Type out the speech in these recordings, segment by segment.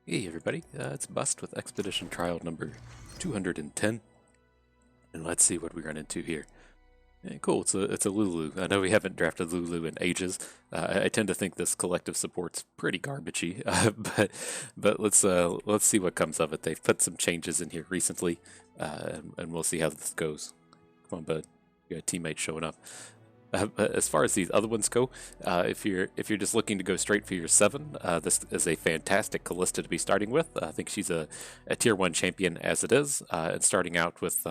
Hey everybody, it's Bust with Expedition Trial number 210, and let's see what we run into here. Cool, it's a Lulu. I know we haven't drafted Lulu in ages. I tend to think this collective support's pretty garbagey, but let's see what comes of it. They've put some changes in here recently, and we'll see how this goes. Come on, bud, you got a teammate showing up. But as far as these other ones go, if you're just looking to go straight for your 7, this is a fantastic Callista to be starting with. I think she's a tier 1 champion as it is, and starting out with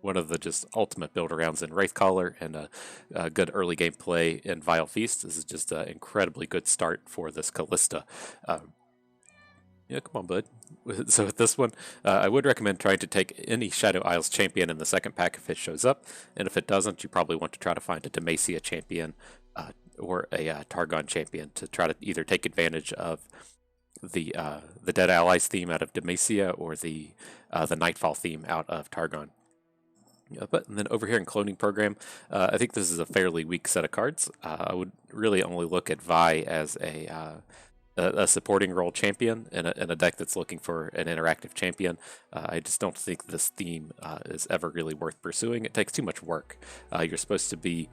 one of the just ultimate build arounds in Wraithcaller and a good early game play in Vile Feast. This is just an incredibly good start for this Callista. Yeah, come on, bud. So with this one, I would recommend trying to take any Shadow Isles champion in the second pack if it shows up, and if it doesn't, you probably want to try to find a Demacia champion or a Targon champion to try to either take advantage of the Dead Allies theme out of Demacia or the Nightfall theme out of Targon. But and then over here in Cloning Program, I think this is a fairly weak set of cards. I would really only look at Vi as a supporting role champion in a deck that's looking for an interactive champion. I just don't think this theme is ever really worth pursuing. It takes too much work. You're supposed to be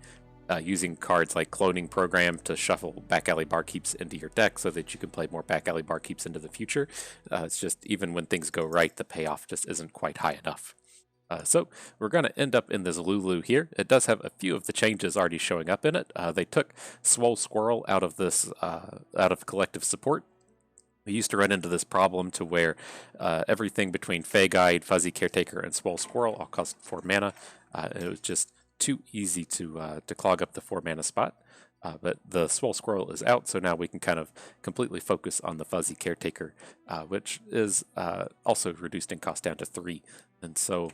using cards like Cloning Program to shuffle back alley barkeeps into your deck so that you can play more back alley barkeeps into the future. It's just even when things go right, the payoff just isn't quite high enough. So we're going to end up in this Lulu here. It does have a few of the changes already showing up in it. They took Swole Squirrel out of this, out of Collective Support. We used to run into this problem to where everything between Fey Guide, Fuzzy Caretaker, and Swole Squirrel all cost 4 mana. It was just too easy to clog up the 4 mana spot. But the Swole Squirrel is out, so now we can kind of completely focus on the Fuzzy Caretaker, which is also reduced in cost down to 3. And so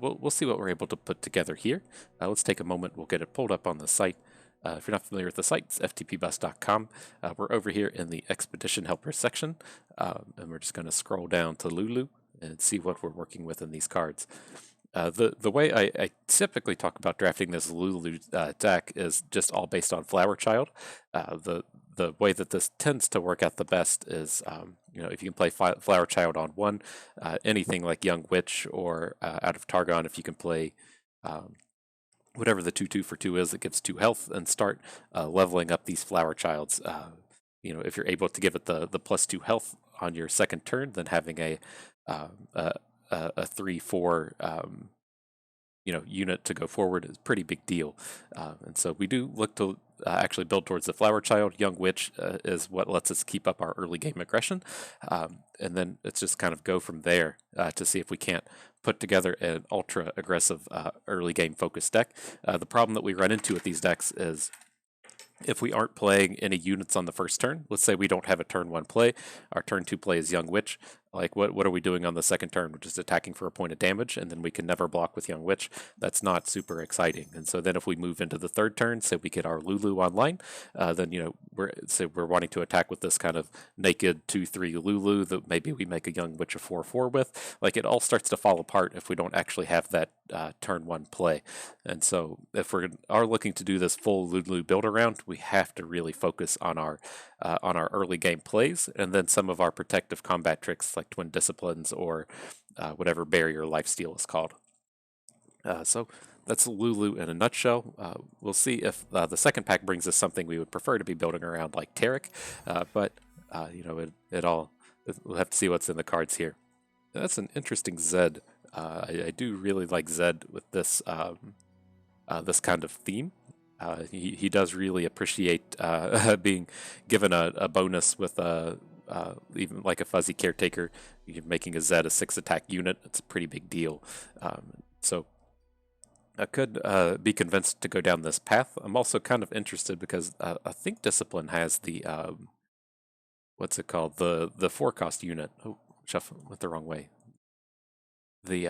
we'll see what we're able to put together here. Let's take a moment. We'll get it pulled up on the site. If you're not familiar with the site, it's ftpbus.com. We're over here in the Expedition Helpers section, and we're just going to scroll down to Lulu and see what we're working with in these cards. The way I typically talk about drafting this Lulu deck is just all based on Flower Child. The way that this tends to work out the best is, if you can play Flower Child on 1, anything like Young Witch or out of Targon, if you can play whatever the 2/2 for 2 is that gives 2 health, and start leveling up these Flower Childs. If you're able to give it the +2 health on your second turn, then having a 3/4 unit to go forward is a pretty big deal. And so we do look to actually build towards the Flower Child. Young Witch is what lets us keep up our early game aggression. And then it's just kind of go from there to see if we can't put together an ultra aggressive early game focused deck. The problem that we run into with these decks is if we aren't playing any units on the first turn, let's say we don't have a turn 1 play, our turn 2 play is Young Witch. Like, what are we doing on the second turn? We're just attacking for a point of damage, and then we can never block with Young Witch. That's not super exciting. And so then if we move into the third turn, say we get our Lulu online, then, we're wanting to attack with this kind of naked 2/3 Lulu that maybe we make a Young Witch a 4/4 with. Like, it all starts to fall apart if we don't actually have that turn 1 play. And so if we are looking to do this full Lulu build around, we have to really focus on our early game plays, and then some of our protective combat tricks like Twin Disciplines or whatever Barrier Lifesteal is called. So that's Lulu in a nutshell. We'll see if the second pack brings us something we would prefer to be building around, like Tarek, but we'll have to see what's in the cards here. That's an interesting Zed. I do really like Zed with this this kind of theme. He does really appreciate being given a bonus with even like a Fuzzy Caretaker. You're making a Zed a 6 attack unit. It's a pretty big deal. So I could be convinced to go down this path. I'm also kind of interested because I think Discipline has the what's it called, the 4-cost unit. Oh, shuffle went the wrong way. The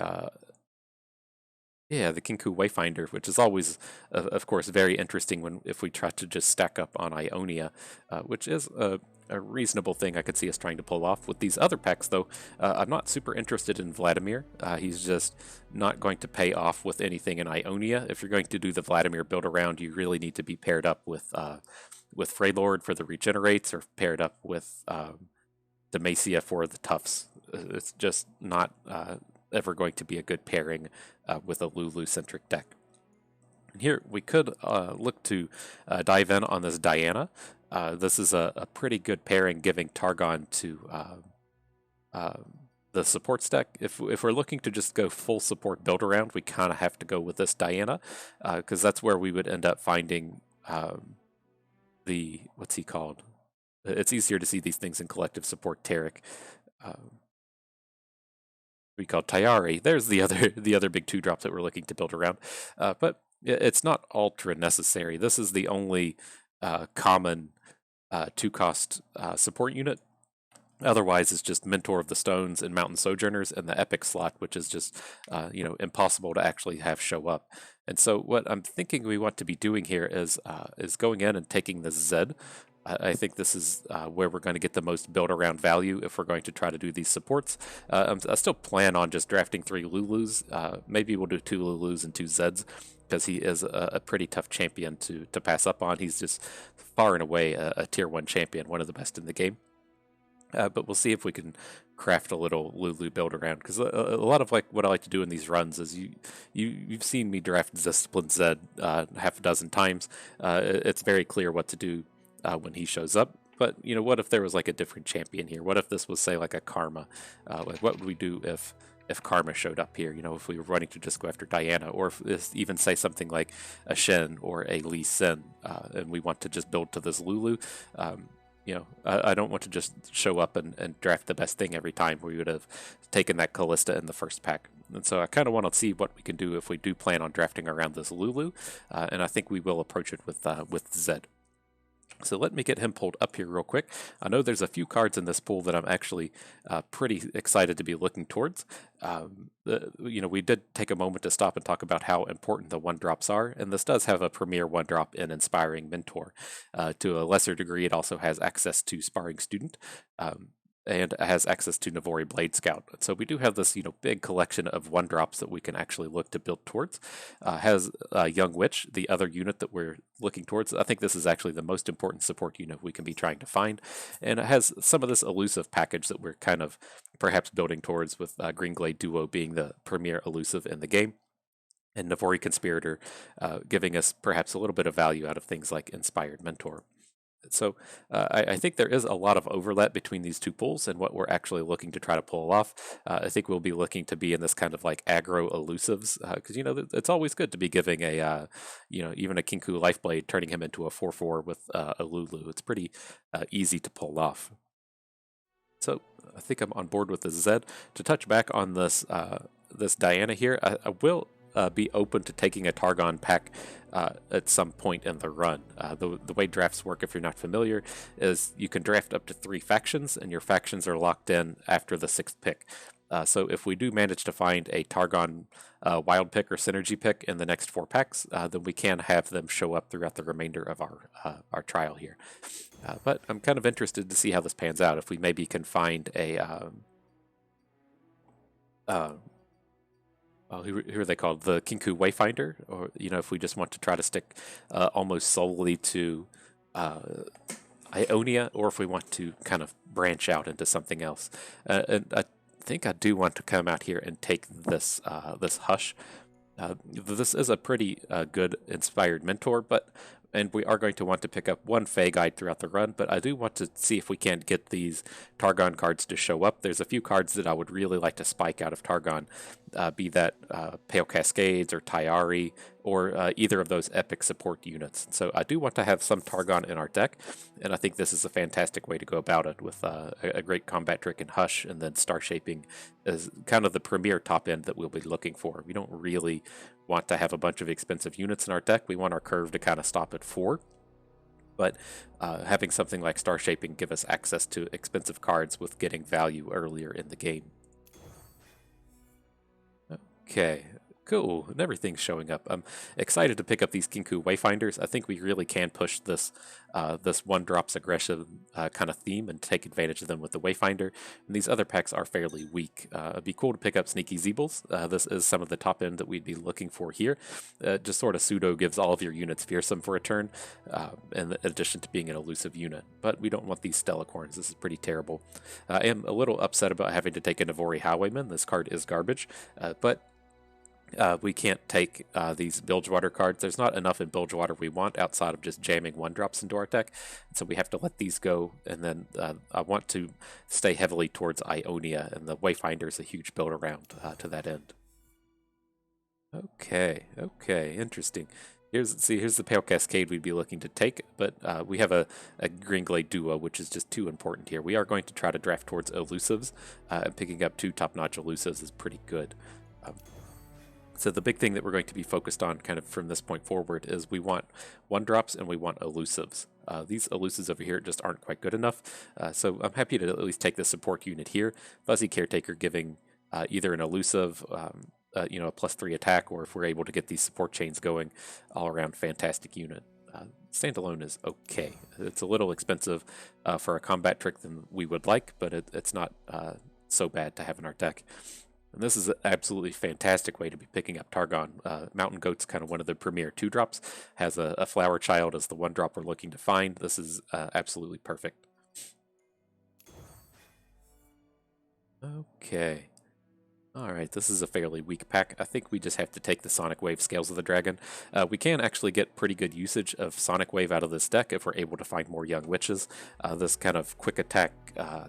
Kinku Wayfinder, which is always, of course, very interesting if we try to just stack up on Ionia, which is a reasonable thing I could see us trying to pull off. With these other packs, though, I'm not super interested in Vladimir. He's just not going to pay off with anything in Ionia. If you're going to do the Vladimir build around, you really need to be paired up with Freylord for the regenerates, or paired up with Demacia for the Tufts. It's just not ever going to be a good pairing with a Lulu-centric deck. And here we could look to dive in on this Diana. This is a pretty good pairing, giving Targon to the support deck. If we're looking to just go full support build around, we kind of have to go with this Diana, because that's where we would end up finding the, what's he called? It's easier to see these things in Collective Support Tarek. We call Tayari. There's the other big 2-drop that we're looking to build around, but it's not ultra necessary. This is the only common 2-cost support unit. Otherwise, it's just Mentor of the Stones and Mountain Sojourners and the Epic slot, which is just impossible to actually have show up. And so, what I'm thinking we want to be doing here is going in and taking the Zed. I think this is where we're going to get the most build around value if we're going to try to do these supports. I still plan on just drafting 3 Lulus. Maybe we'll do 2 Lulus and 2 Zeds, because he is a pretty tough champion to pass up on. He's just far and away a tier 1 champion, one of the best in the game. But we'll see if we can craft a little Lulu build around, because a lot of what I like to do in these runs is you've seen me draft Discipline Zed half a dozen times. It's very clear what to do when he shows up. But what if there was like a different champion here? What if this was, say, like a Karma? Like, what would we do if Karma showed up here? If we were running to just go after Diana, or if this even, say, something like a Shen or a Lee Sin, and we want to just build to this Lulu. I don't want to just show up and draft the best thing every time. We would have taken that Callista in the first pack. And so I kind of want to see what we can do if we do plan on drafting around this Lulu. And I think we will approach it with Zed. So let me get him pulled up here real quick. I know there's a few cards in this pool that I'm actually pretty excited to be looking towards. We did take a moment to stop and talk about how important the 1-drops are, and this does have a premier 1-drop in Inspiring Mentor. To a lesser degree, it also has access to Sparring Student. And has access to Navori Blade Scout. So we do have this, big collection of 1-drops that we can actually look to build towards. Has Young Witch, the other unit that we're looking towards. I think this is actually the most important support unit we can be trying to find. And it has some of this elusive package that we're kind of perhaps building towards, with Green Glade Duo being the premier elusive in the game, and Navori Conspirator giving us perhaps a little bit of value out of things like Inspired Mentor. So I think there is a lot of overlap between these two pools and what we're actually looking to try to pull off. I think we'll be looking to be in this kind of like aggro elusives, because it's always good to be giving a even a Kinku Lifeblade, turning him into a 4/4 with a Lulu. It's pretty easy to pull off. So I think I'm on board with the Zed. To touch back on this this Diana here, I will be open to taking a Targon pack at some point in the run. The way drafts work, if you're not familiar, is you can draft up to 3 factions, and your factions are locked in after the 6th pick. So if we do manage to find a Targon wild pick or synergy pick in the next 4 packs, then we can have them show up throughout the remainder of our trial here. But I'm kind of interested to see how this pans out. If we maybe can find a who are they called? The Kinku Wayfinder? Or, if we just want to try to stick almost solely to Ionia, or if we want to kind of branch out into something else. And I think I do want to come out here and take this this Hush. This is a pretty good Inspired Mentor, and we are going to want to pick up 1 Fey Guide throughout the run, but I do want to see if we can get these Targon cards to show up. There's a few cards that I would really like to spike out of Targon, be that Pale Cascades or Tayari, or either of those epic support units. So I do want to have some Targon in our deck, and I think this is a fantastic way to go about it, with a great combat trick in Hush, and then Star Shaping is kind of the premier top end that we'll be looking for. We don't really want to have a bunch of expensive units in our deck. We want our curve to kind of stop at 4. But having something like Star Shaping give us access to expensive cards with getting value earlier in the game. Okay, Cool, and everything's showing up. I'm excited to pick up these Kinku Wayfinders. I think we really can push this one drops aggressive kind of theme and take advantage of them with the Wayfinder. And these other packs are fairly weak. It'd be cool to pick up Sneaky Zeebles. This is some of the top end that we'd be looking for here. Just sort of pseudo gives all of your units fearsome for a turn, in addition to being an elusive unit. But we don't want these Stellacorns. This is pretty terrible. I am a little upset about having to take a Navori Highwayman. This card is garbage, but we can't take these Bilgewater cards. There's not enough in Bilgewater we want outside of just jamming 1-drops into our deck. So we have to let these go. And then I want to stay heavily towards Ionia, and the Wayfinder is a huge build around to that end. Okay, interesting. Here's the Pale Cascade we'd be looking to take, but we have a Greenglade duo, which is just too important here. We are going to try to draft towards Elusives, and picking up 2 top-notch Elusives is pretty good. So the big thing that we're going to be focused on kind of from this point forward is we want 1-drops and we want elusives. These elusives over here just aren't quite good enough, so I'm happy to at least take the support unit here. Fuzzy Caretaker giving either an elusive, a +3 attack, or if we're able to get these support chains going, all around fantastic unit. Standalone is okay. It's a little expensive for a combat trick than we would like, but it's not so bad to have in our deck. And this is an absolutely fantastic way to be picking up Targon. Mountain Goat's kind of one of the premier 2-drops, has a Flower Child as the 1-drop we're looking to find. This is absolutely perfect. Okay. Alright, this is a fairly weak pack. I think we just have to take the Sonic Wave Scales of the Dragon. We can actually get pretty good usage of Sonic Wave out of this deck if we're able to find more Young Witches. This kind of quick attack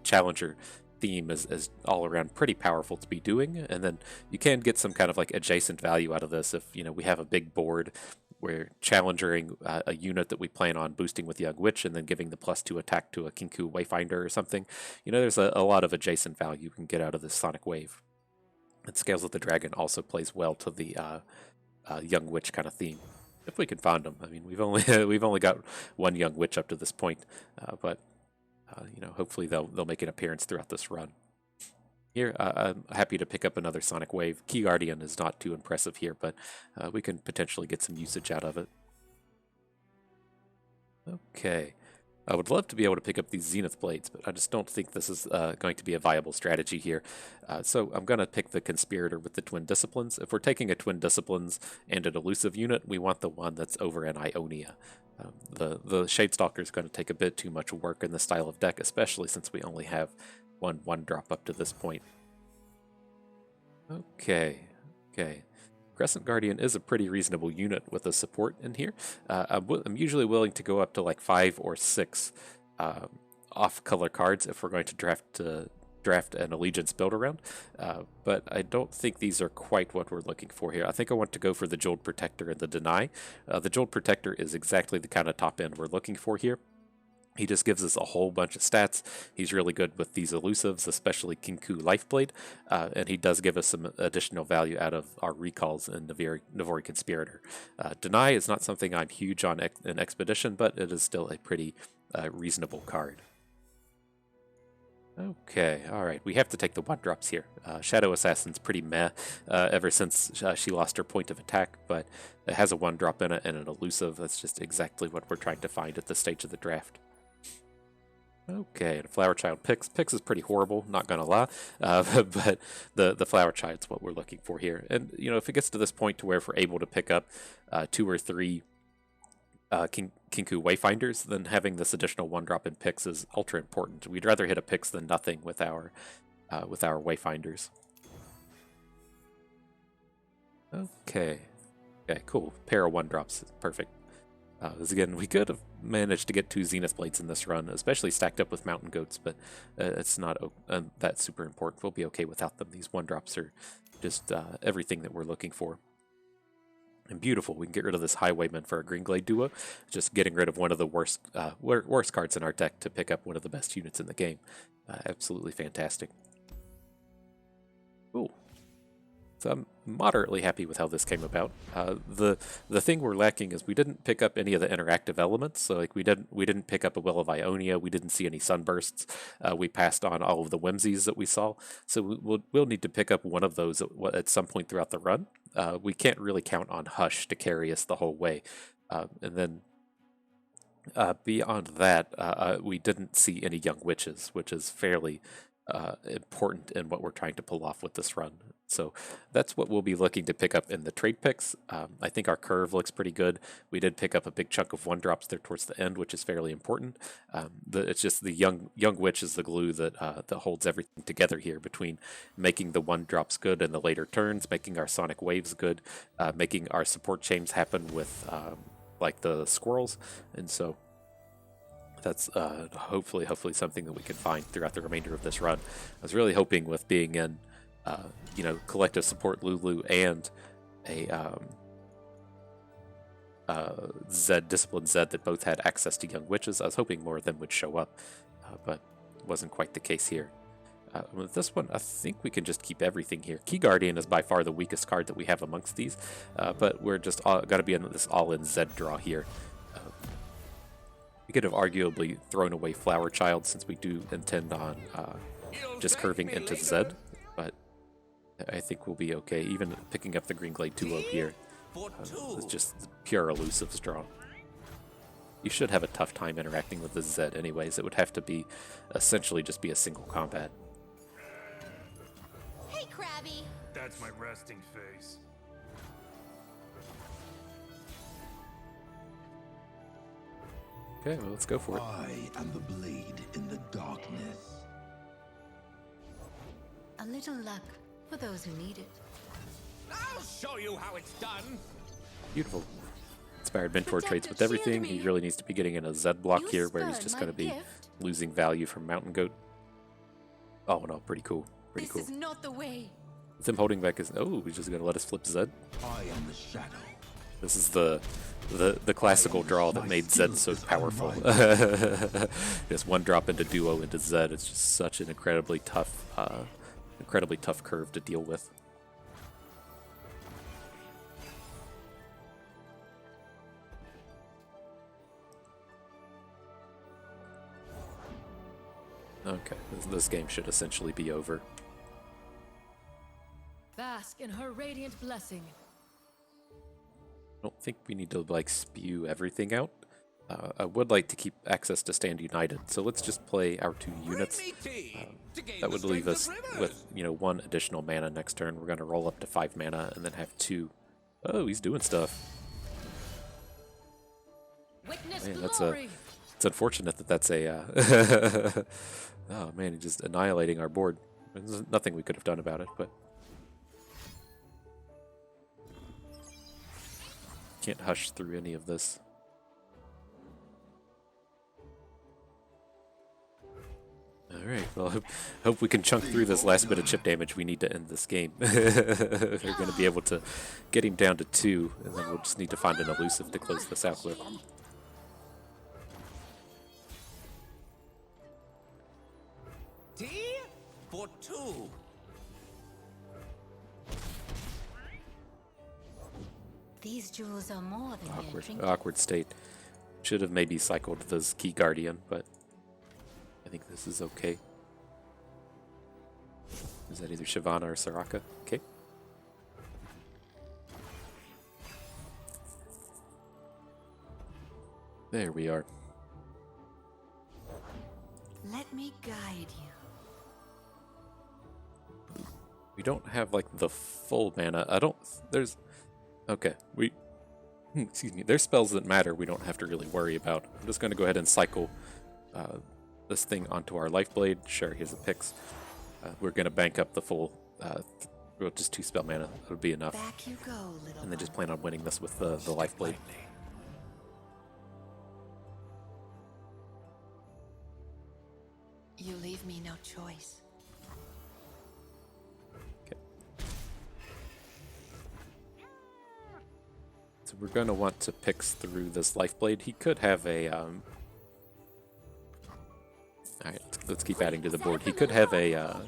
challenger theme is all around pretty powerful to be doing, and then you can get some kind of like adjacent value out of this if we have a big board where challenging a unit that we plan on boosting with Young Witch and then giving the +2 attack to a Kinku Wayfinder or something. There's a lot of adjacent value you can get out of this Sonic Wave. And Scales of the Dragon also plays well to the Young Witch kind of theme, if we can find them. I mean, we've only got one Young Witch up to this point, but hopefully they'll make an appearance throughout this run. Here, I'm happy to pick up another Sonic Wave. Key Guardian is not too impressive here, but we can potentially get some usage out of it. Okay. I would love to be able to pick up these Zenith Blades, but I just don't think this is going to be a viable strategy here. So I'm going to pick the Conspirator with the Twin Disciplines. If we're taking a Twin Disciplines and an elusive unit, we want the one that's over in Ionia. The Shadestalker is going to take a bit too much work in this style of deck, especially since we only have one drop up to this point. Okay. Crescent Guardian is a pretty reasonable unit with a support in here. I'm usually willing to go up to like 5 or 6 off-color cards if we're going to draft an Allegiance build around, but I don't think these are quite what we're looking for here. I think I want to go for the Jeweled Protector and the Deny. The Jeweled Protector is exactly the kind of top end we're looking for here. He just gives us a whole bunch of stats. He's really good with these elusives, especially Kinku Lifeblade, and he does give us some additional value out of our recalls in Navori Conspirator. Deny is not something I'm huge on in Expedition, but it is still a pretty reasonable card. Okay, alright, we have to take the 1-drops here. Shadow Assassin's pretty meh ever since she lost her point of attack, but it has a 1-drop in it and an elusive. That's just exactly what we're trying to find at this stage of the draft. Okay, and Flower Child Pix. Pix is pretty horrible, not gonna lie, but the Flower Child's what we're looking for here. And, if it gets to this point to where if we're able to pick up 2 or 3 Kinku Wayfinders, then having this additional 1-drop in Pix is ultra important. We'd rather hit a Pix than nothing with our Wayfinders. Okay, cool. Pair of 1-drops, perfect. Again, we could have managed to get 2 Zenith Blades in this run, especially stacked up with Mountain Goats, but it's not that super important. We'll be okay without them. These 1-drops are just everything that we're looking for. And beautiful, we can get rid of this Highwayman for a Greenglade duo, just getting rid of one of the worst cards in our deck to pick up one of the best units in the game. Absolutely fantastic. Cool. So I'm moderately happy with how this came about. The thing we're lacking is we didn't pick up any of the interactive elements. So like we didn't pick up a Will of Ionia. We didn't see any sunbursts. We passed on all of the whimsies that we saw. So we'll need to pick up one of those at some point throughout the run. we can't really count on Hush to carry us the whole way. And then beyond that, we didn't see any young witches, which is fairly important in what we're trying to pull off with this run. So that's what we'll be looking to pick up in the trade picks. I think our curve looks pretty good. We did pick up a big chunk of 1-drops there towards the end, which is fairly important. It's just the young witch is the glue that that holds everything together here, between making the 1-drops good in the later turns, making our sonic waves good, making our support chains happen with like the squirrels, and so that's hopefully something that we can find throughout the remainder of this run. I was really hoping with being in Collective Support Lulu and a Discipline Zed that both had access to young witches. I was hoping more of them would show up, but wasn't quite the case here. With this one, I think we can just keep everything here. Key Guardian is by far the weakest card that we have amongst these, but we're just got to be in this all-in Zed draw here. We could have arguably thrown away Flower Child, since we do intend on just curving into Zed, but I think we'll be okay. Even picking up the Green Glade duo here is just pure Elusives draw. You should have a tough time interacting with the Zed anyways. It would have to be essentially just be a single combat. Hey, Krabby! That's my resting face. Okay, well, let's go for it. I am the blade in the darkness. A little luck for those who need it. I'll show you how it's done. Beautiful. Inspired Mentor trades with everything. He really needs to be getting in a Zed block here, where he's just going to be losing value from Mountain Goat. Oh no, pretty cool. Pretty cool. This is not the way. With him holding back his... Oh, he's just going to let us flip Zed. I am the shadow. This is the classical draw that made Zed so powerful. Just 1-drop into duo into Zed. It's just such an incredibly tough curve to deal with. Okay, this game should essentially be over. Bask in her radiant blessing. I don't think we need to like spew everything out. I would like to keep access to Stand United, so let's just play our 2 units. That would leave us with 1 additional mana next turn. We're going to roll up to 5 mana and then have 2. Oh, he's doing stuff. Witness Man, glory. it's unfortunate that that's a. Oh man, he's just annihilating our board. There's nothing we could have done about it, but can't hush through any of this. Alright, well, hope we can chunk through this last bit of chip damage we need to end this game. We're going to be able to get him down to 2, and then we'll just need to find an elusive to close this out with. Tea for 2. These jewels are more than mere trinkets. Awkward state. Should have maybe cycled this Key Guardian, but I think this is okay. Is that either Shyvana or Soraka? Okay. There we are. Let me guide you. We don't have like the full mana. Okay, excuse me. There's spells that matter we don't have to really worry about. I'm just going to go ahead and cycle this thing onto our Lifeblade. Sure, here's a Pix. We're going to bank up the full, just 2 spell mana. It'll be enough. Back you go, little And then just plan on winning this with the Lifeblade. You leave me no choice. Okay. So we're going to want to Pix through this Lifeblade. He could have a... Alright, let's keep adding to the board. He could have a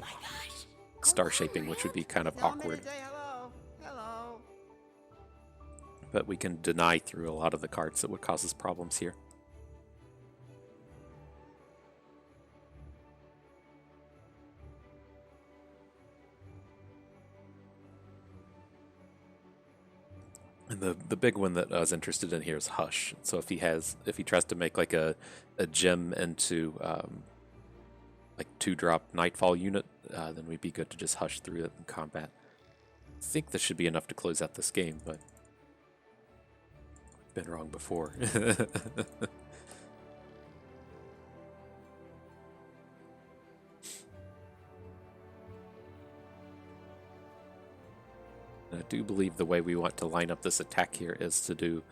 Star Shaping, which would be kind of awkward. But we can deny through a lot of the cards that would cause us problems here. And the big one that I was interested in here is Hush. So if he tries to make like a gem into like 2-drop Nightfall unit, then we'd be good to just Hush through it in combat. I think this should be enough to close out this game, but been wrong before. I do believe the way we want to line up this attack here is to do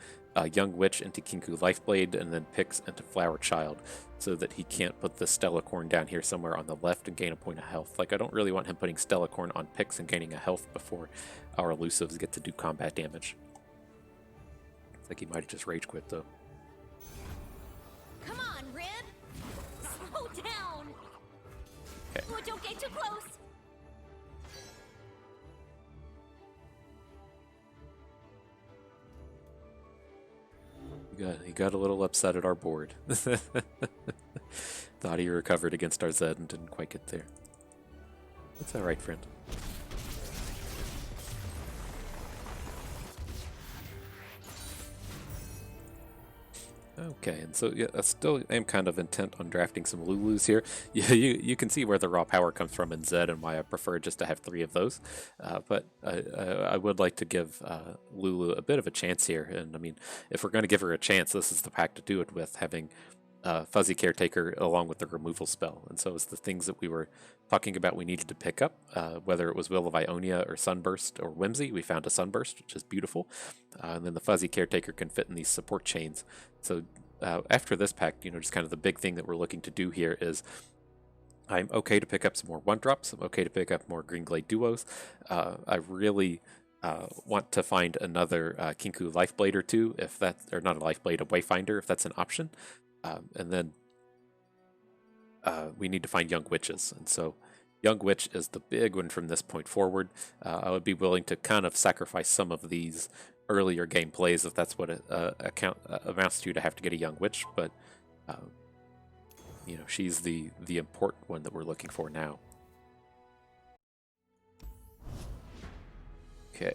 Young Witch into Kinku Lifeblade and then Pix into Flower Child, so that he can't put the Stellacorn down here somewhere on the left and gain a point of health. Like, I don't really want him putting Stellacorn on Pix and gaining a health before our Elusives get to do combat damage. It's like he might have just rage quit though. Come on, Rib! Slow down! Okay. Oh, don't get too close! He got a little upset at our board. Thought he recovered against our Zed and didn't quite get there. It's alright, friend. Okay, and so yeah, I still am kind of intent on drafting some Lulus here. Yeah, you can see where the raw power comes from in Zed and why I prefer just to have 3 of those. But I would like to give Lulu a bit of a chance here. And I mean, if we're going to give her a chance, this is the pack to do it with, having Fuzzy Caretaker along with the removal spell. And so it's the things that we were talking about we needed to pick up, whether it was Will of Ionia or Sunburst or Whimsy. We found a Sunburst, which is beautiful. And then the Fuzzy Caretaker can fit in these support chains. So after this pack, just kind of the big thing that we're looking to do here is I'm okay to pick up some more 1-drops. I'm okay to pick up more Green Glade duos. I really want to find another Kinku Lifeblade or 2, if that's, or not a Lifeblade, a Wayfinder, if that's an option. And then we need to find Young Witches. And so Young Witch is the big one from this point forward. I would be willing to kind of sacrifice some of these earlier game plays if that's what it amounts to have to get a Young Witch. But, she's the important one that we're looking for now. Okay.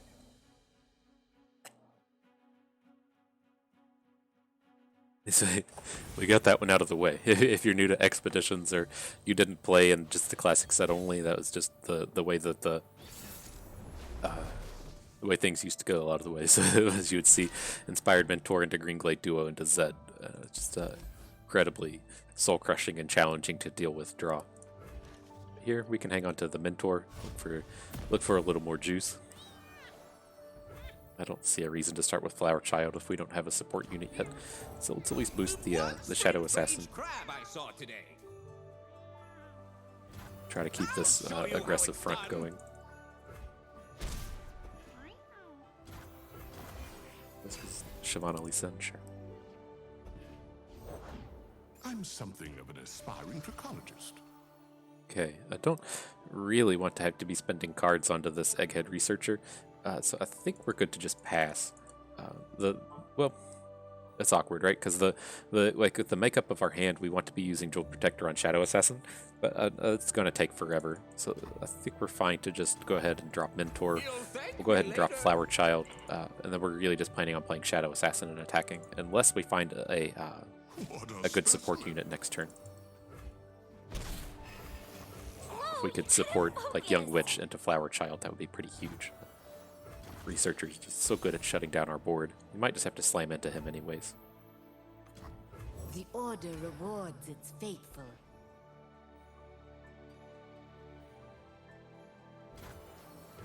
So we got that one out of the way. If you're new to Expeditions or you didn't play in just the classic set only, that was just the way that the way things used to go a lot of the ways. As you would see, Inspired Mentor into Green Glade Duo into Zed. Just incredibly soul-crushing and challenging to deal with draw. Here, we can hang on to the Mentor, look for a little more juice. I don't see a reason to start with Flower Child if we don't have a support unit yet. So let's at least boost the Shadow Assassin. Try to keep this aggressive front going. This is Shyvana Lee-Sin, sure. I'm something of an aspiring trichologist. Okay, I don't really want to have to be spending cards onto this Egghead Researcher. So I think we're good to just pass. Well, that's awkward, right? Because with the makeup of our hand, we want to be using Jewel Protector on Shadow Assassin, but it's going to take forever. So I think we're fine to just go ahead and drop Mentor. We'll go ahead and drop Flower Child, and then we're really just planning on playing Shadow Assassin and attacking, unless we find a good support unit next turn. If we could support like Young Witch into Flower Child, that would be pretty huge. Researcher's just so good at shutting down our board. We might just have to slam into him anyways. The Order rewards its faithful.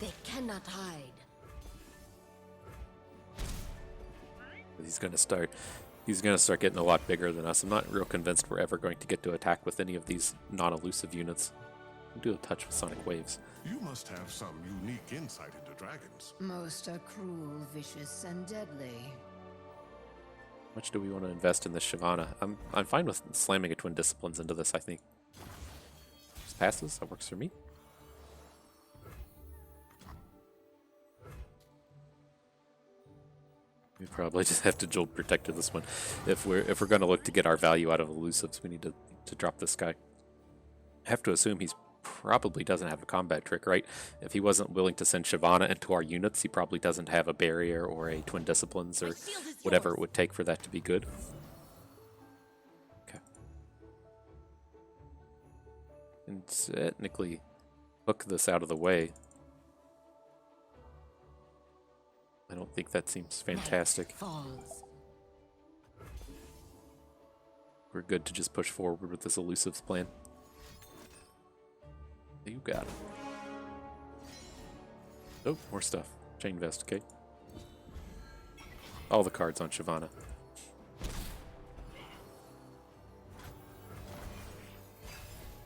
They cannot hide. He's gonna start getting a lot bigger than us. I'm not real convinced we're ever going to get to attack with any of these non-elusive units. We'll do a touch with Sonic Waves. You must have some unique insight into dragons. Most are cruel, vicious, and deadly. How much do we want to invest in this Shyvana? I'm fine with slamming a Twin Disciplines into this, I think. Just passes, that works for me. We probably just have to Jolt Protector this one. If we're going to look to get our value out of Elusives, we need to drop this guy. I have to assume he's probably doesn't have a combat trick, right? If he wasn't willing to send Shyvana into our units, he probably doesn't have a barrier or a twin disciplines or whatever it would take for that to be good. Okay. And technically hook this out of the way. I don't think that seems fantastic. Falls. We're good to just push forward with this Elusives plan. You got it. Oh, more stuff. Chain vest, okay. All the cards on Shyvana.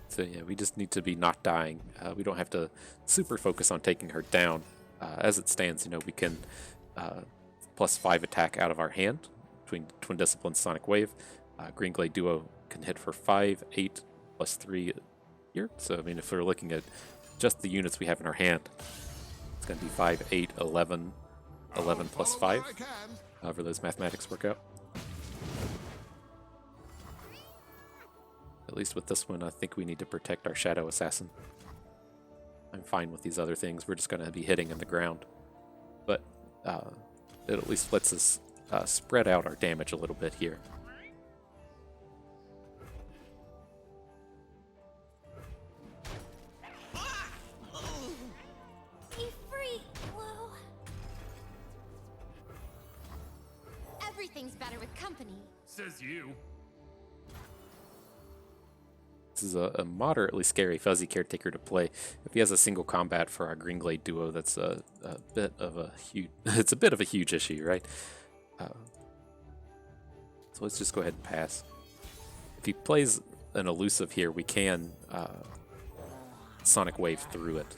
So yeah, we just need to be not dying. We don't have to super focus on taking her down. As it stands, you know, we can +5 attack out of our hand between Twin Discipline Sonic Wave. Green Glade Duo can hit for 5, 8, +3 here. So, I mean, if we're looking at just the units we have in our hand, it's going to be 5, 8, 11, 11 +5. However those mathematics work out. At least with this one, I think we need to protect our Shadow Assassin. I'm fine with these other things. We're just going to be hitting in the ground. But it at least lets us spread out our damage a little bit here. Be free, Lou. Everything's better with company. Says you. This is a moderately scary Fuzzy Caretaker to play. If he has a single combat for our Green Glade Duo, that's a bit of a huge. It's a bit of a huge issue, right? So let's just go ahead and pass. If he plays an Elusive here, we can Sonic Wave through it.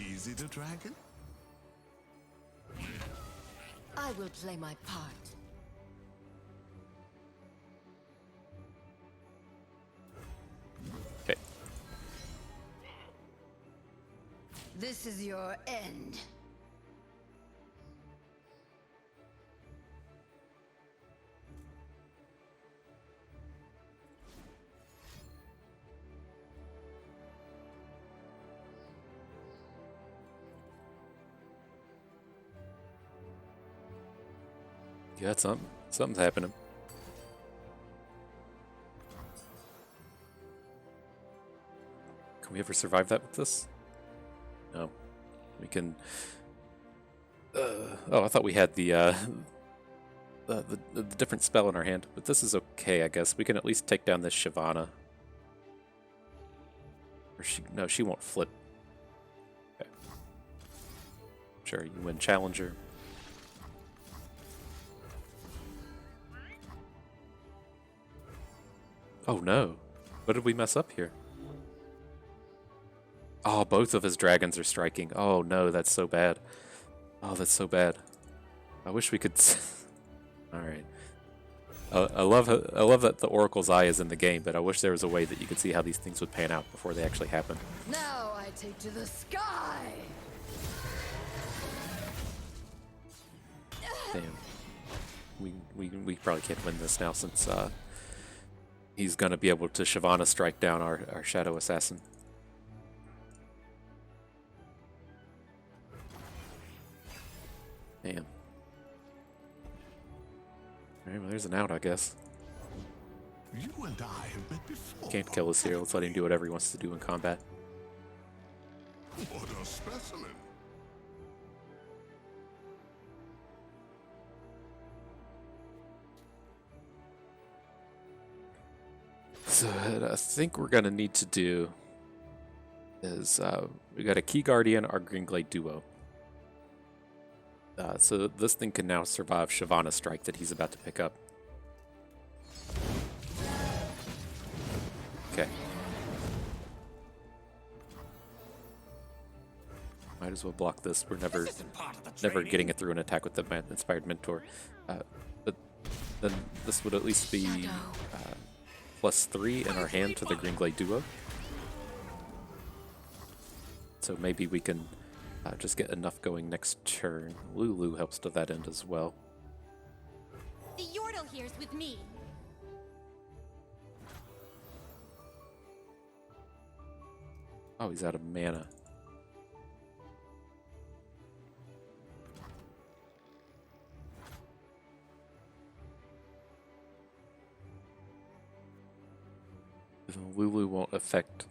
Easy to dragon? I will play my part. Okay. This is your end. You got something. Something's happening. Can we ever survive that with this? No. We can... oh, I thought we had the different spell in our hand. But this is okay, I guess. We can at least take down this Shyvana. Or no, she won't flip. Okay. Sure, you win Challenger. Oh no. What did we mess up here? Oh, both of his dragons are striking. Oh no, that's so bad. Oh, that's so bad. I wish we could... Alright. I love that the Oracle's Eye is in the game, but I wish there was a way that you could see how these things would pan out before they actually happen. Now I take to the sky. Damn. We probably can't win this now since he's going to be able to Shyvana strike down our Shadow Assassin. Damn. Alright, well, there's an out, I guess. You and I have met before. Can't kill us here. Let's let him do whatever he wants to do in combat. What a specimen. So what I think we're going to need to do is we got a Key Guardian, our Green Glade Duo. So this thing can now survive Shyvana's strike that he's about to pick up. Okay. Might as well block this. We're never getting it through an attack with the Inspired Mentor. But then this would at least be +3 in our hand to the Green Glade Duo. So maybe we can just get enough going next turn. Lulu helps to that end as well. The Yordle here's with me. Oh, he's out of mana. Lulu won't affect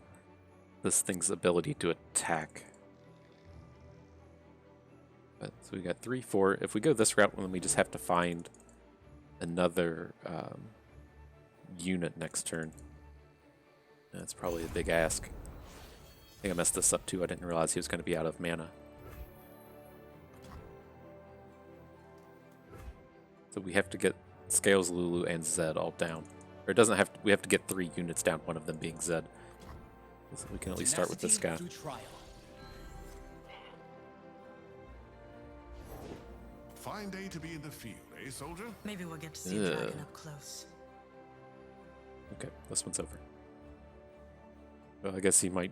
this thing's ability to attack. But, so we got 3, 4. If we go this route, then we just have to find another unit next turn. That's probably a big ask. I think I messed this up too. I didn't realize he was going to be out of mana. So we have to get Scales, Lulu, and Zed all down. Or it doesn't have to, we have to get 3 units down, one of them being Zed. So we can at least start with this guy. Fine day to be in the field, eh, soldier? Maybe we'll get to see the dragon up close. Okay, this one's over. Well, I guess he might